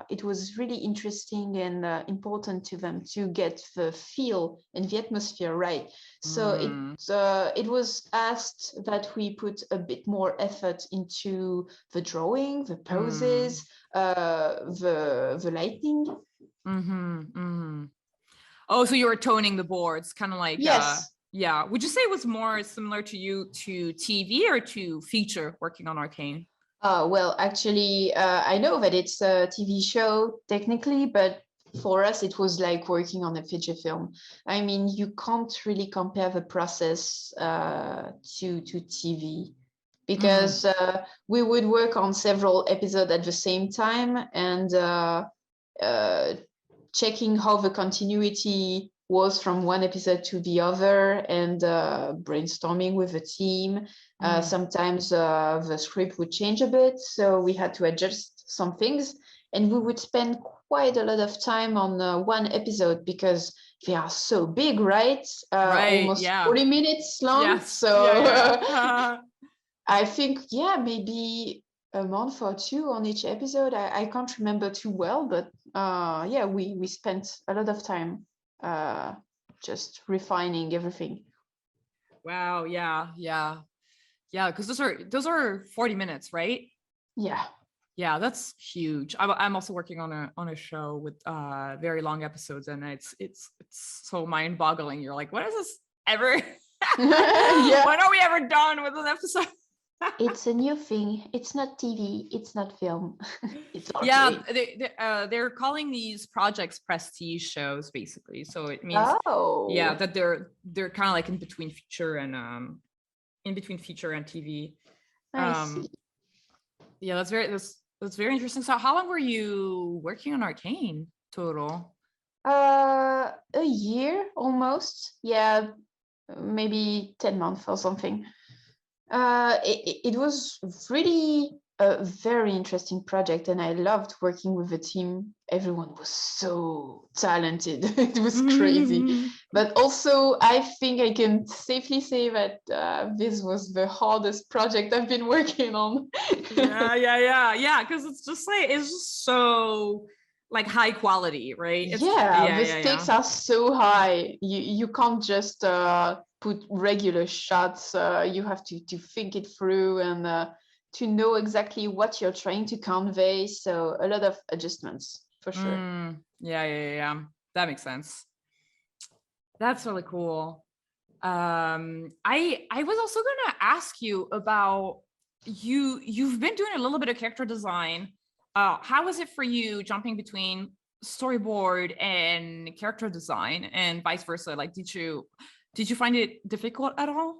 it was really interesting and important to them to get the feel and the atmosphere right. So mm, it was asked that we put a bit more effort into the drawing, the mm, poses, the lighting. mm. Oh, so you were toning the boards, kind of like, Yes. yeah. Would you say it was more similar to you to TV or to feature working on Arcane? Well, actually, I know that it's a TV show technically, but for us, it was like working on a feature film. I mean, you can't really compare the process to TV Mm, because we would work on several episodes at the same time and uh, checking how the continuity was from one episode to the other and brainstorming with the team. mm. Sometimes the script would change a bit, so we had to adjust some things. And we would spend quite a lot of time on one episode because they are so big, right? Right. Almost Yeah. 40 minutes long. Yes. Yeah. So Yeah. I think, yeah, maybe a month or two on each episode. I can't remember too well, but yeah, we spent a lot of time uh, just refining everything. Wow. Yeah. Yeah. Yeah. Because those are 40 minutes, right? Yeah. Yeah, that's huge. I'm also working on a show with very long episodes, and it's so mind boggling. You're like, when is this ever? Yeah. When are we ever done with an episode? It's a new thing. It's not TV. It's not film. It's Yeah, arcade. they're calling these projects prestige shows basically. So it means, yeah, Oh, that they're kind of like in between feature and TV. I see. Um, yeah, that's very interesting. So how long were you working on Arcane total? A year almost. Yeah, maybe 10 months or something. It was really a very interesting project, and I loved working with the team. Everyone was so talented. It was crazy. But also, I think I can safely say that this was the hardest project I've been working on. Yeah. Because it's just so like high quality, right? It's Yeah, yeah, the yeah, yeah. stakes are so high. You can't just put regular shots. You have to think it through and to know exactly what you're trying to convey. So a lot of adjustments for sure. Yeah. That makes sense. That's really cool. I was also gonna ask you about you've been doing a little bit of character design. How was it for you jumping between storyboard and character design and vice versa? Like, did you find it difficult at all?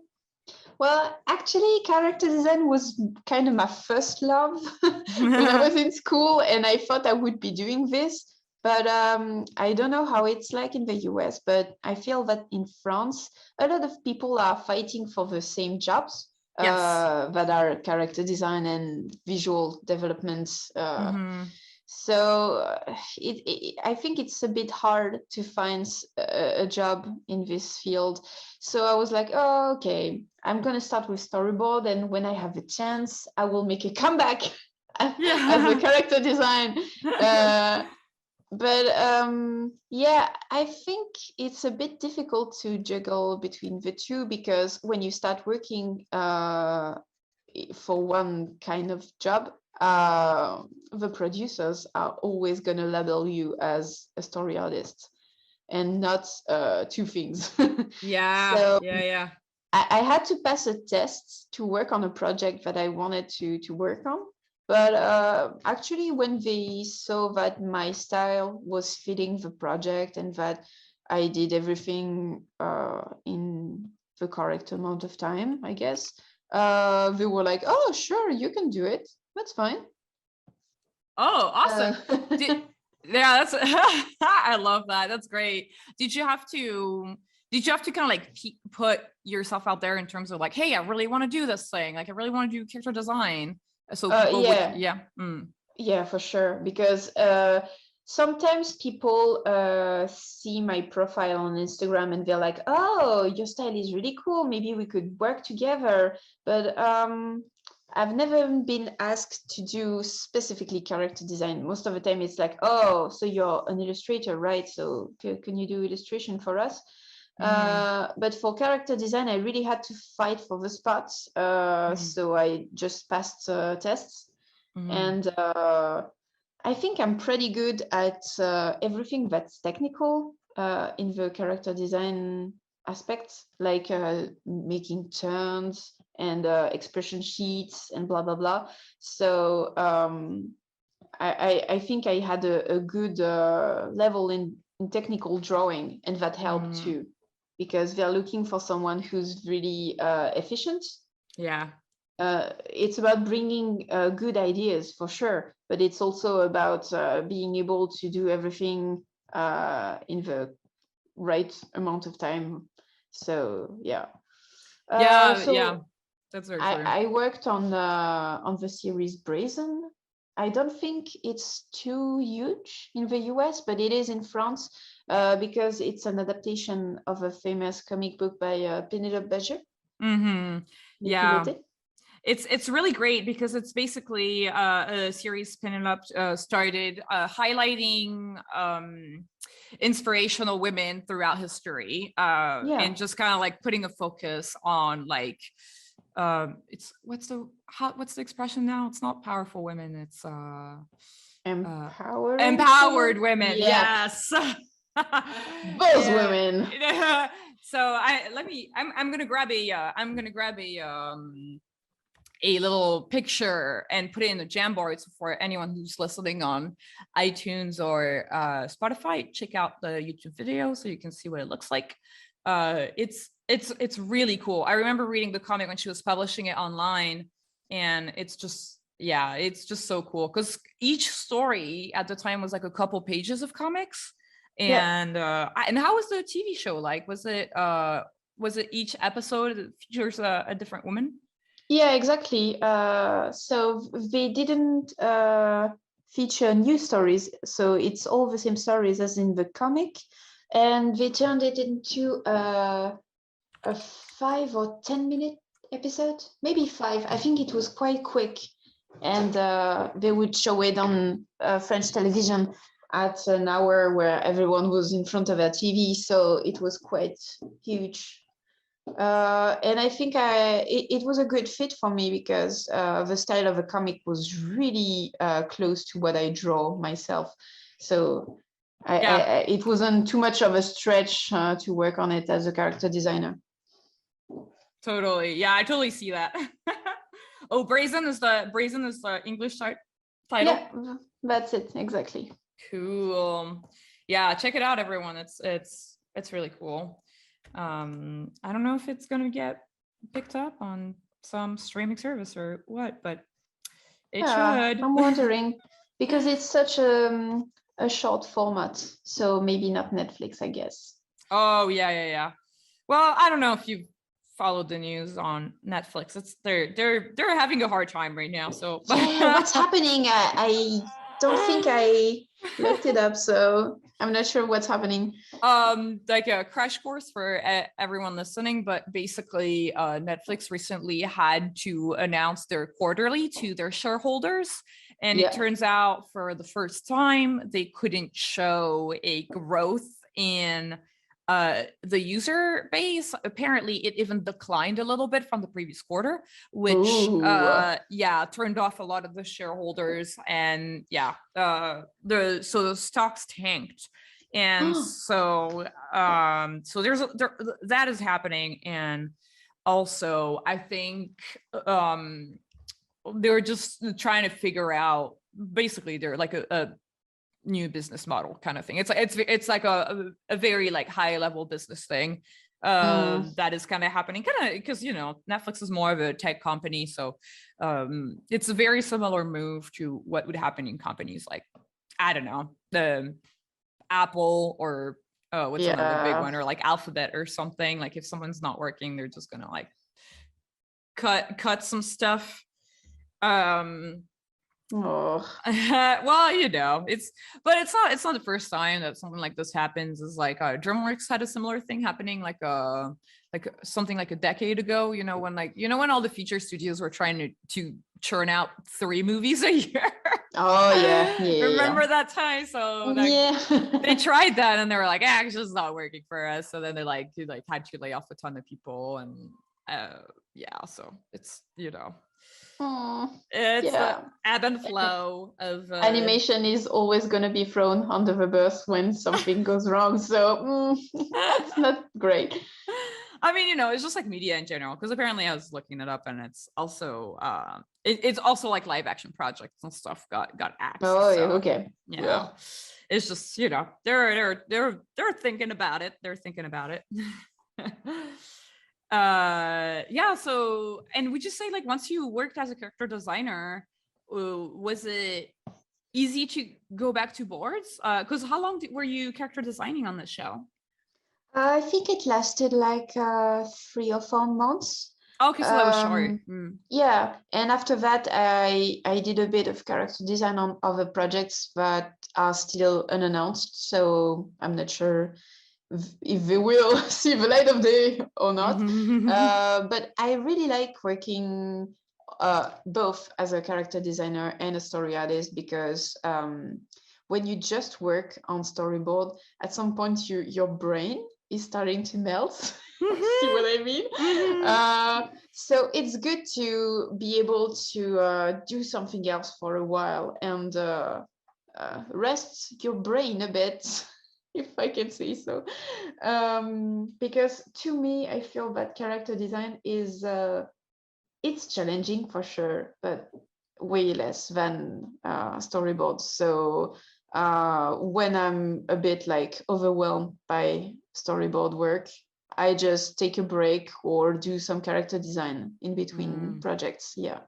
Well, actually, character design was kind of my first love when I was in school, and I thought I would be doing this. But I don't know how it's like in the US, but I feel that in France, a lot of people are fighting for the same jobs Yes. that are character design and visual development. Hmm. So I think it's a bit hard to find a job in this field. So I was like, oh, okay, I'm going to start with storyboard. And when I have a chance, I will make a comeback as a Yeah. character design. But yeah, I think it's a bit difficult to juggle between the two because when you start working for one kind of job, the producers are always going to label you as a story artist and not two things. Yeah. So Yeah. I had to pass a test to work on a project that I wanted to work on. But actually, when they saw that my style was fitting the project and that I did everything in the correct amount of time, I guess, they were like, "Oh, sure, you can do it. That's fine." Oh, Uh, awesome. Did, yeah, that's I love that. That's great. Did you have to did you have to kind of like put yourself out there in terms of like, hey, I really want to do this thing. Like I really want to do character design. So people would yeah, yeah. yeah, for sure. Because sometimes people see my profile on Instagram and they're like, oh, your style is really cool. Maybe we could work together. But I've never been asked to do specifically character design. Most of the time it's like, oh, so you're an illustrator, right? So can you do illustration for us? But for character design, I really had to fight for the spots. So I just passed tests. And I think I'm pretty good at everything that's technical in the character design aspects, like making turns and expression sheets and blah, blah, blah. So I think I had a good level in technical drawing, and that helped too, because they're looking for someone who's really efficient. Yeah. It's about bringing good ideas for sure, but it's also about being able to do everything in the right amount of time. So yeah. Yeah, that's very true. I worked on the series Brazen. I don't think it's too huge in the US, but it is in France because it's an adaptation of a famous comic book by Penelope Badger. Yeah. It's really great because it's basically a series Penelope started highlighting inspirational women throughout history and just kind of like putting a focus on like it's what's the expression now? It's not powerful women, it's empowered women. Yes. Those women. So I'm gonna grab a little picture and put it in the Jamboard. So for anyone who's listening on iTunes or Spotify, check out the YouTube video so you can see what it looks like. It's really cool. I remember reading the comic when she was publishing it online, and it's just so cool because each story at the time was like a couple pages of comics. And and how was the TV show like? Was it each episode that features a different woman? Yeah, exactly. So they didn't feature new stories, so it's all the same stories as in the comic, and they turned it into a 5 or 10 minute episode, maybe 5. I think it was quite quick, and they would show it on French television at an hour where everyone was in front of their TV, so it was quite huge. And I think it was a good fit for me because the style of the comic was really close to what I draw myself. So it wasn't too much of a stretch to work on it as a character designer. Totally. Yeah, I totally see that. Oh, Brazen is the English title? Yeah, that's it. Exactly. Cool. Yeah, check it out, everyone. It's really cool. I don't know if it's gonna get picked up on some streaming service or what, but it should. I'm wondering because it's such a short format, so maybe not Netflix, I guess. Oh yeah. Well, I don't know if you've followed the news on Netflix. They're having a hard time right now. So what's happening? I don't think I looked it up, so I'm not sure what's happening. Like a crash course for everyone listening, but basically Netflix recently had to announce their quarterly to their shareholders, and it turns out for the first time they couldn't show a growth in the user base. Apparently it even declined a little bit from the previous quarter, which turned off a lot of the shareholders, and the stocks tanked. And so that is happening. And also I think they're just trying to figure out, basically they're like a new business model kind of thing. It's like a very like high level business thing that is kind of happening, kind of because Netflix is more of a tech company, so it's a very similar move to what would happen in companies like, I don't know, the Apple or what's another big one, or like Alphabet or something. Like if someone's not working, they're just gonna like cut some stuff. Oh. Well, you know, it's not the first time that something like this happens. Is like DreamWorks had a similar thing happening like something like a decade ago, you know, when all the feature studios were trying to churn out 3 movies a year. Oh yeah. Remember that time? So Yeah. they tried that and they were like, actually it's not working for us. So then they had to lay off a ton of people, and yeah, so it's, you know, it's the Yeah. ebb and flow of Animation is always going to be thrown under the bus when something goes wrong. So that's not great. I mean, you know, it's just like media in general, because apparently I was looking it up, and it's also it's also like live action projects and stuff got axed. Oh, so, okay. Yeah. It's just, you know, they're thinking about it. They're thinking about it. Yeah. So, and would you say, like, once you worked as a character designer, was it easy to go back to boards? Because how long were you character designing on this show? I think it lasted like 3 or 4 months. Okay, so that was short. Yeah, and after that, I did a bit of character design on other projects that are still unannounced. So I'm not sure if they will see the light of day or not. But I really like working both as a character designer and a story artist, because when you just work on storyboard, at some point your brain is starting to melt. See what I mean? So it's good to be able to do something else for a while and rest your brain a bit, if I can say so. Because to me, I feel that character design is it's challenging for sure, but way less than storyboards. So when I'm a bit like overwhelmed by storyboard work, I just take a break or do some character design in between projects. Yeah,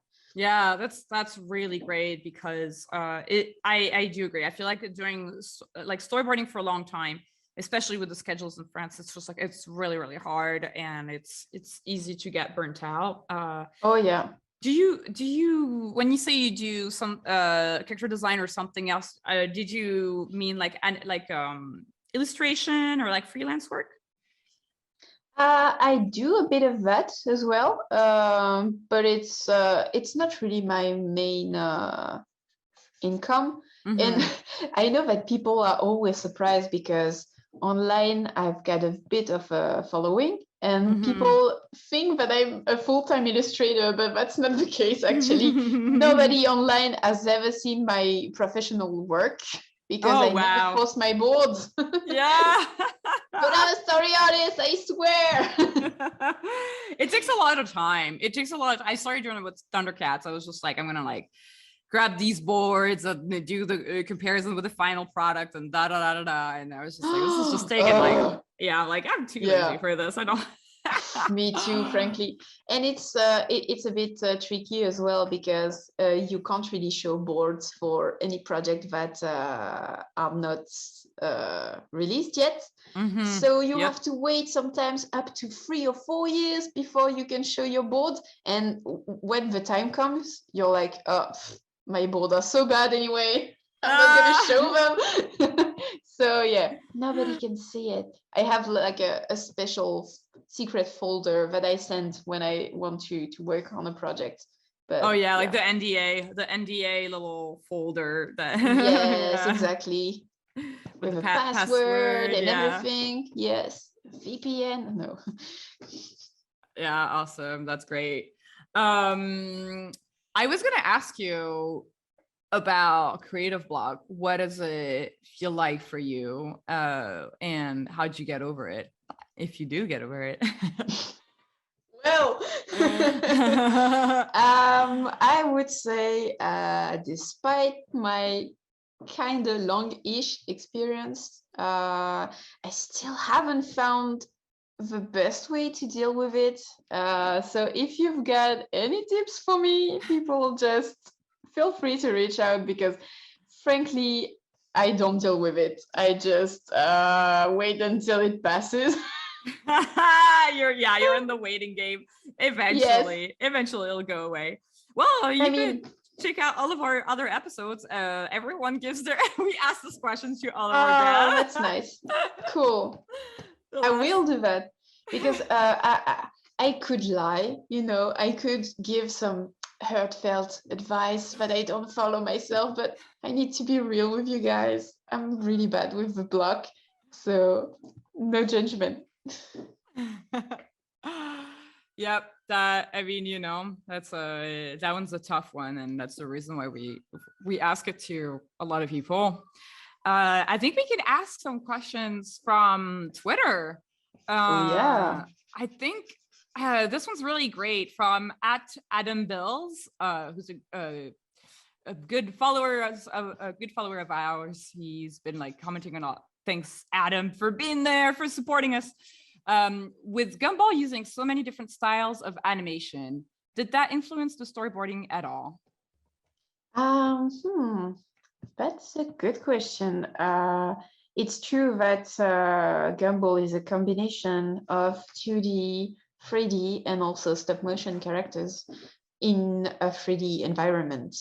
that's really great, because I do agree. I feel like doing like storyboarding for a long time, especially with the schedules in France, it's just like it's really, really hard, and it's easy to get burnt out. Oh yeah. Do you when you say you do some character design or something else, did you mean like illustration or like freelance work? I do a bit of that as well, but it's not really my main income. And I know that people are always surprised because online I've got a bit of a following, and people think that I'm a full-time illustrator, but that's not the case actually. Nobody online has ever seen my professional work because I never post my boards. Yeah. But I'm a story artist, I swear. It takes a lot of time. I started doing it with Thundercats. I was just like, I'm gonna like grab these boards and do the comparison with the final product and da da da da da. And I was just like, this is just taking like I'm too lazy for this. I don't. Me too, frankly. And it's a bit tricky as well, because you can't really show boards for any project that are not released yet. So you have to wait sometimes up to 3 or 4 years before you can show your board. And when the time comes, you're like, oh, my boards are so bad anyway. I'm not going to show them. So yeah, nobody can see it. I have like a special secret folder that I send when I want to work on a project. But like the NDA little folder that yes, exactly. With a password and yeah. everything. Yes. VPN. No. Yeah, awesome. That's great. I was gonna ask you about Creative Block. What does it feel like for you? And how'd you get over it? If you do get over it. Well, I would say, despite my kind of long-ish experience, I still haven't found the best way to deal with it. So if you've got any tips for me, people, just feel free to reach out, because frankly, I don't deal with it. I just wait until it passes. You're in the waiting game. Eventually it'll go away. Well, check out all of our other episodes. Everyone gives their we ask these questions to all of our guests. That's nice. Cool. I will do that because I could lie, I could give some heartfelt advice that I don't follow myself, but I need to be real with you guys. I'm really bad with the block, so no judgment. Yep, that that's that one's a tough one, and that's the reason why we ask it to a lot of people. I think we could ask some questions from Twitter. Yeah. I think this one's really great from @AdamBills, who's a good follower of ours. He's been like commenting a lot. Thanks, Adam, for being there, for supporting us. With Gumball using so many different styles of animation, did that influence the storyboarding at all? That's a good question. It's true that Gumball is a combination of 2D, 3D, and also stop motion characters in a 3D environment.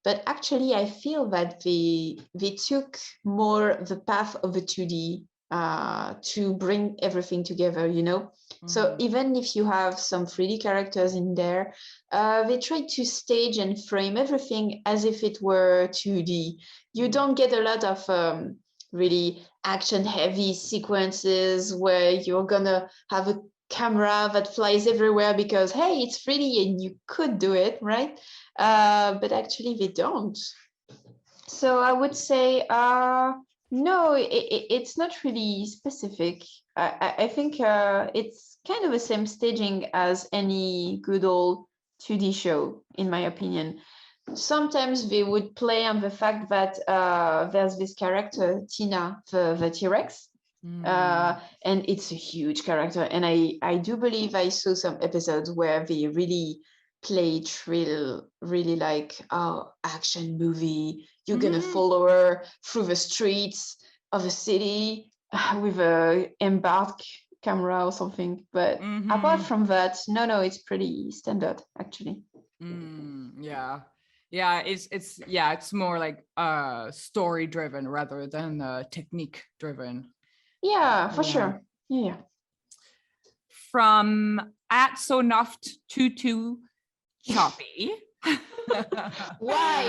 But actually, I feel that they took more the path of the 2D to bring everything together, So even if you have some 3D characters in there, they try to stage and frame everything as if it were 2D. You don't get a lot of really action-heavy sequences where you're gonna have a camera that flies everywhere because, hey, it's 3D and you could do it, right? But actually they don't. So I would say, no, it's not really specific. I think it's kind of the same staging as any good old 2D show, in my opinion. Sometimes they would play on the fact that there's this character, Tina, the T-Rex, and it's a huge character. And I do believe I saw some episodes where they really played really like, action movie. You're gonna follow her through the streets of a city with a embarked camera or something. But apart from that, no, it's pretty standard actually. Yeah, it's more like story driven rather than technique driven. Yeah, for sure. Yeah. From @sonoft22 Choppy. Why?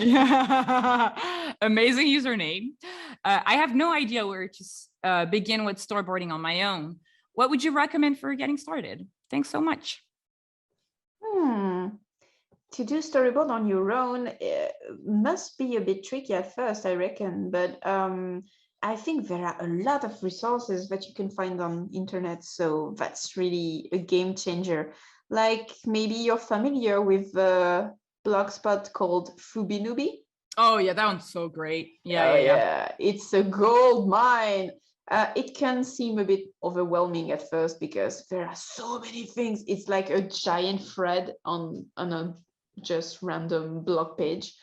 Yeah. Amazing username. I have no idea where to begin with storyboarding on my own. What would you recommend for getting started? Thanks so much. To do storyboard on your own must be a bit tricky at first, I reckon. But I think there are a lot of resources that you can find on internet. So that's really a game changer. Like maybe you're familiar with the blogspot called Fubinoobie. Oh yeah, that one's so great. Yeah. It's a gold mine. It can seem a bit overwhelming at first because there are so many things. It's like a giant thread on a just random blog page,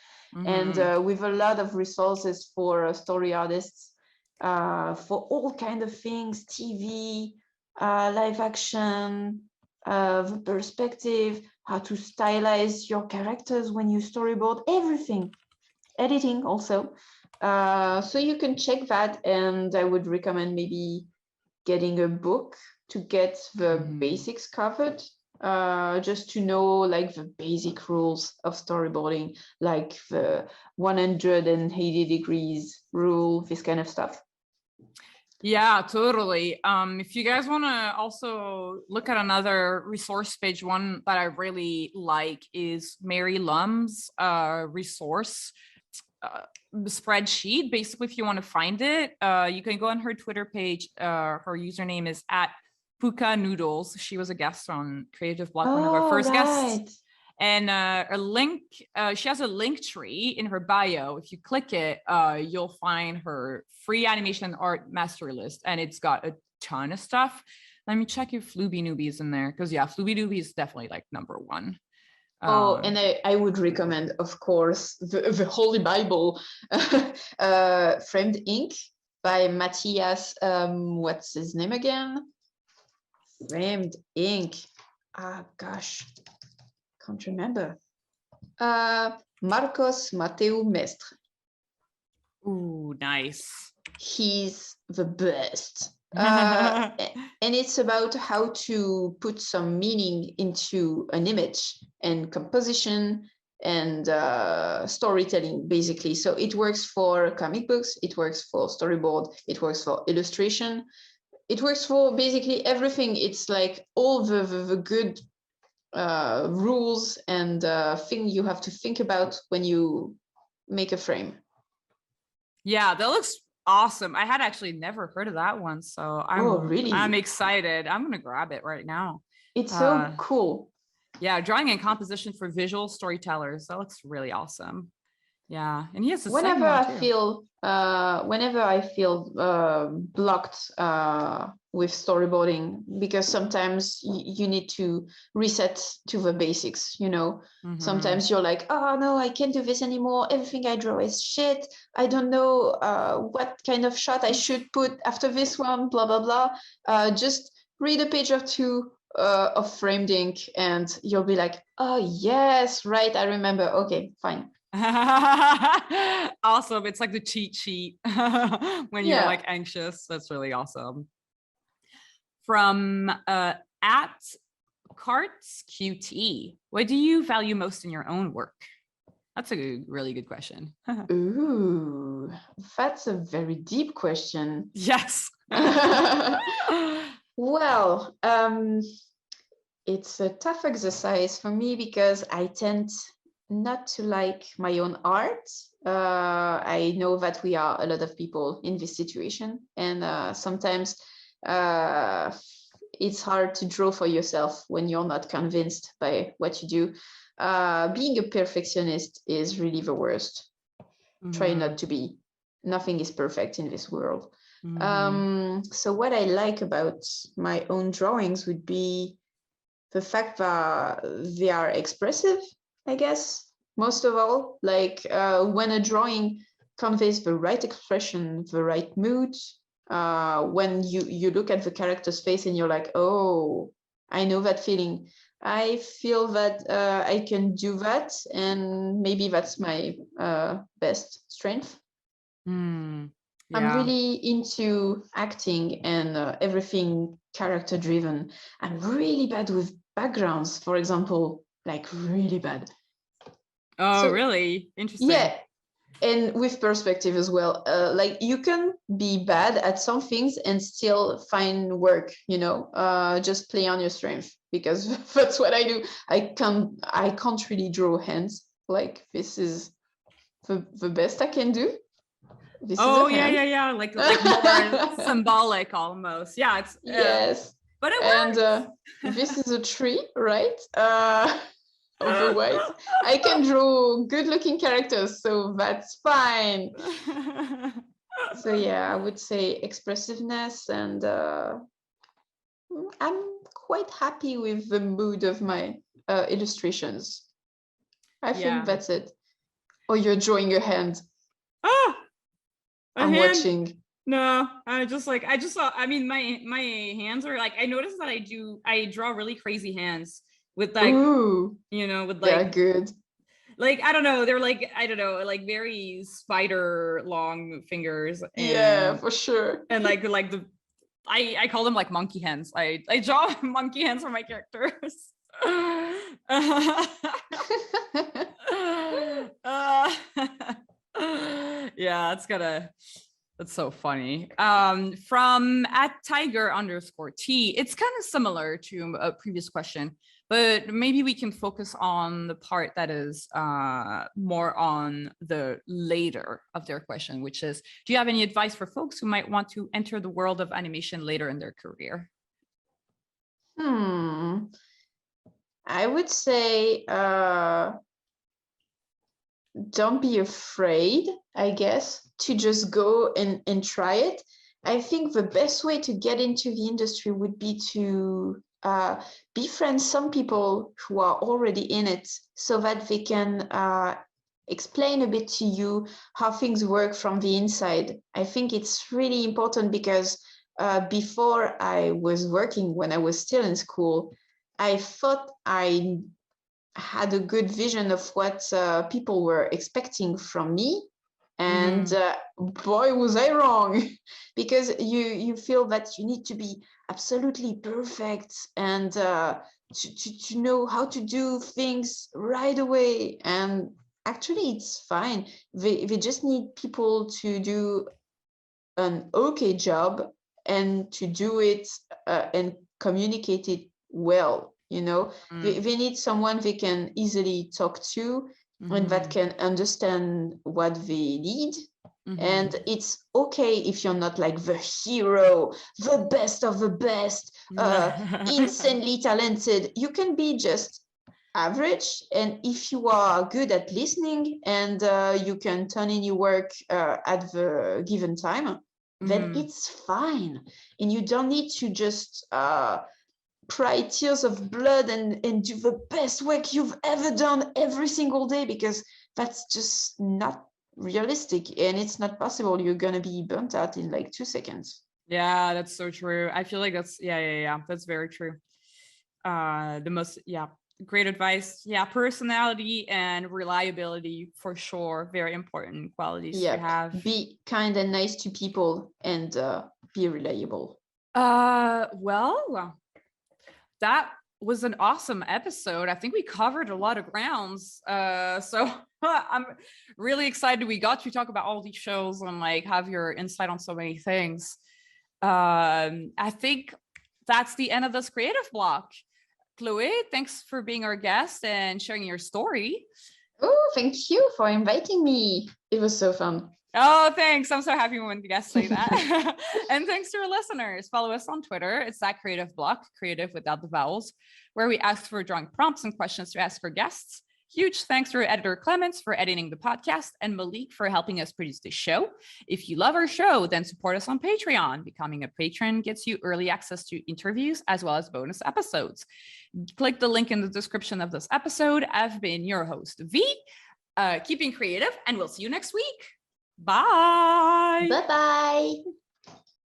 and with a lot of resources for story artists, for all kind of things, TV, live action, the perspective, how to stylize your characters when you storyboard, everything, editing also. So you can check that, and I would recommend maybe getting a book to get the basics covered, just to know like the basic rules of storyboarding, like the 180 degrees rule, this kind of stuff. Yeah, totally. If you guys want to also look at another resource page, one that I really like is Mary Lum's resource spreadsheet. Basically, if you want to find it, you can go on her Twitter page. Her username is @Puka Noodles. She was a guest on Creative Block, one of our first guests. And a link, she has a link tree in her bio. If you click it, you'll find her free animation art master list, and it's got a ton of stuff. Let me check if Fluby is in there, because Fluby is definitely like #1. And I would recommend, of course, the Holy Bible, Framed Ink by Matthias. What's his name again? Framed Ink. Gosh, can't remember. Marcos Mateu Mestre. Ooh, nice. He's the best. And it's about how to put some meaning into an image and composition and storytelling, basically. So it works for comic books, it works for storyboard, it works for illustration, it works for basically everything. It's like all the good rules and thing you have to think about when you make a frame. Yeah, that looks awesome. I had actually never heard of that one, so Really? I'm excited. I'm gonna grab it right now. It's so cool. Yeah, drawing and composition for visual storytellers. That looks really awesome. Yeah, and he has the Whenever whenever I feel blocked with storyboarding, because sometimes you need to reset to the basics, you know. Sometimes you're like, oh no, I can't do this anymore, everything I draw is shit, I don't know what kind of shot I should put after this one, blah blah blah. Just read a page or two of framed ink and you'll be like, oh yes, right, I remember, okay, fine. Awesome. It's like the cheat sheet when you're like anxious. That's really awesome. From at Carts QT, what do you value most in your own work? That's a really good question. Ooh, that's a very deep question. Yes. Well, it's a tough exercise for me because I tend not to like my own art. I know that we are a lot of people in this situation, and sometimes it's hard to draw for yourself when you're not convinced by what you do. Being a perfectionist is really the worst. Try not to be. Nothing is perfect in this world. So what I like about my own drawings would be the fact that they are expressive, I guess, most of all. Like when a drawing conveys the right expression, the right mood, when you look at the character's face and you're like, oh, I know that feeling. I feel that I can do that, and maybe that's my best strength. I'm really into acting and everything character driven. I'm really bad with backgrounds, for example, like really bad. Oh, so, really? Interesting. Yeah. And with perspective as well. Like you can be bad at some things and still find work, you know, just play on your strength, because that's what I do. I can't really draw hands. Like this is the best I can do. This oh is yeah, like more symbolic almost. Yeah, it's yes, but it works. And this is a tree, right? Otherwise, I can draw good-looking characters, so that's fine. So yeah, I would say expressiveness, and I'm quite happy with the mood of my illustrations. I think that's it. Oh, you're drawing your hand. Ah. I'm watching. No, I just saw, I mean, my hands are like, I noticed that I draw really crazy hands with like, ooh, you know, with like, yeah, good. Like, I don't know, they're like, I don't know, like very spider long fingers. And, yeah, for sure. And like the, I call them like monkey hands. I draw monkey hands for my characters. Yeah, that's so funny. From at Tiger_T, it's kind of similar to a previous question, but maybe we can focus on the part that is more on the later of their question, which is, do you have any advice for folks who might want to enter the world of animation later in their career? I would say don't be afraid, I guess, to just go and try it. I think the best way to get into the industry would be to befriend some people who are already in it, so that they can explain a bit to you how things work from the inside. I think it's really important because before I was working, when I was still in school, I thought I had a good vision of what people were expecting from me. And boy, was I wrong, because you feel that you need to be absolutely perfect and to know how to do things right away. And actually, it's fine. They just need people to do an okay job and to do it and communicate it well. They need someone they can easily talk to and that can understand what they need. And it's okay if you're not like the hero, the best of the best, insanely talented. You can be just average, and if you are good at listening and you can turn in your work at the given time, then it's fine. And you don't need to just cry tears of blood and do the best work you've ever done every single day, because that's just not realistic and it's not possible. You're gonna be burnt out in like 2 seconds. Yeah, that's so true. I feel like that's that's very true. Great advice. Yeah, personality and reliability for sure, very important qualities to have. Be kind and nice to people and be reliable. Well, that was an awesome episode. I think we covered a lot of grounds. So I'm really excited we got to talk about all these shows and like have your insight on so many things. I think that's the end of this creative block. Chloe, thanks for being our guest and sharing your story. Oh, thank you for inviting me. It was so fun. Oh, thanks. I'm so happy when guests say that. And thanks to our listeners. Follow us on Twitter. It's that creative block, creative without the vowels, where we ask for drawing prompts and questions to ask our guests. Huge thanks to our editor Clements for editing the podcast and Malik for helping us produce the show. If you love our show, then support us on Patreon. Becoming a patron gets you early access to interviews as well as bonus episodes. Click the link in the description of this episode. I've been your host, V, keeping creative, and we'll see you next week. Bye. Bye-bye.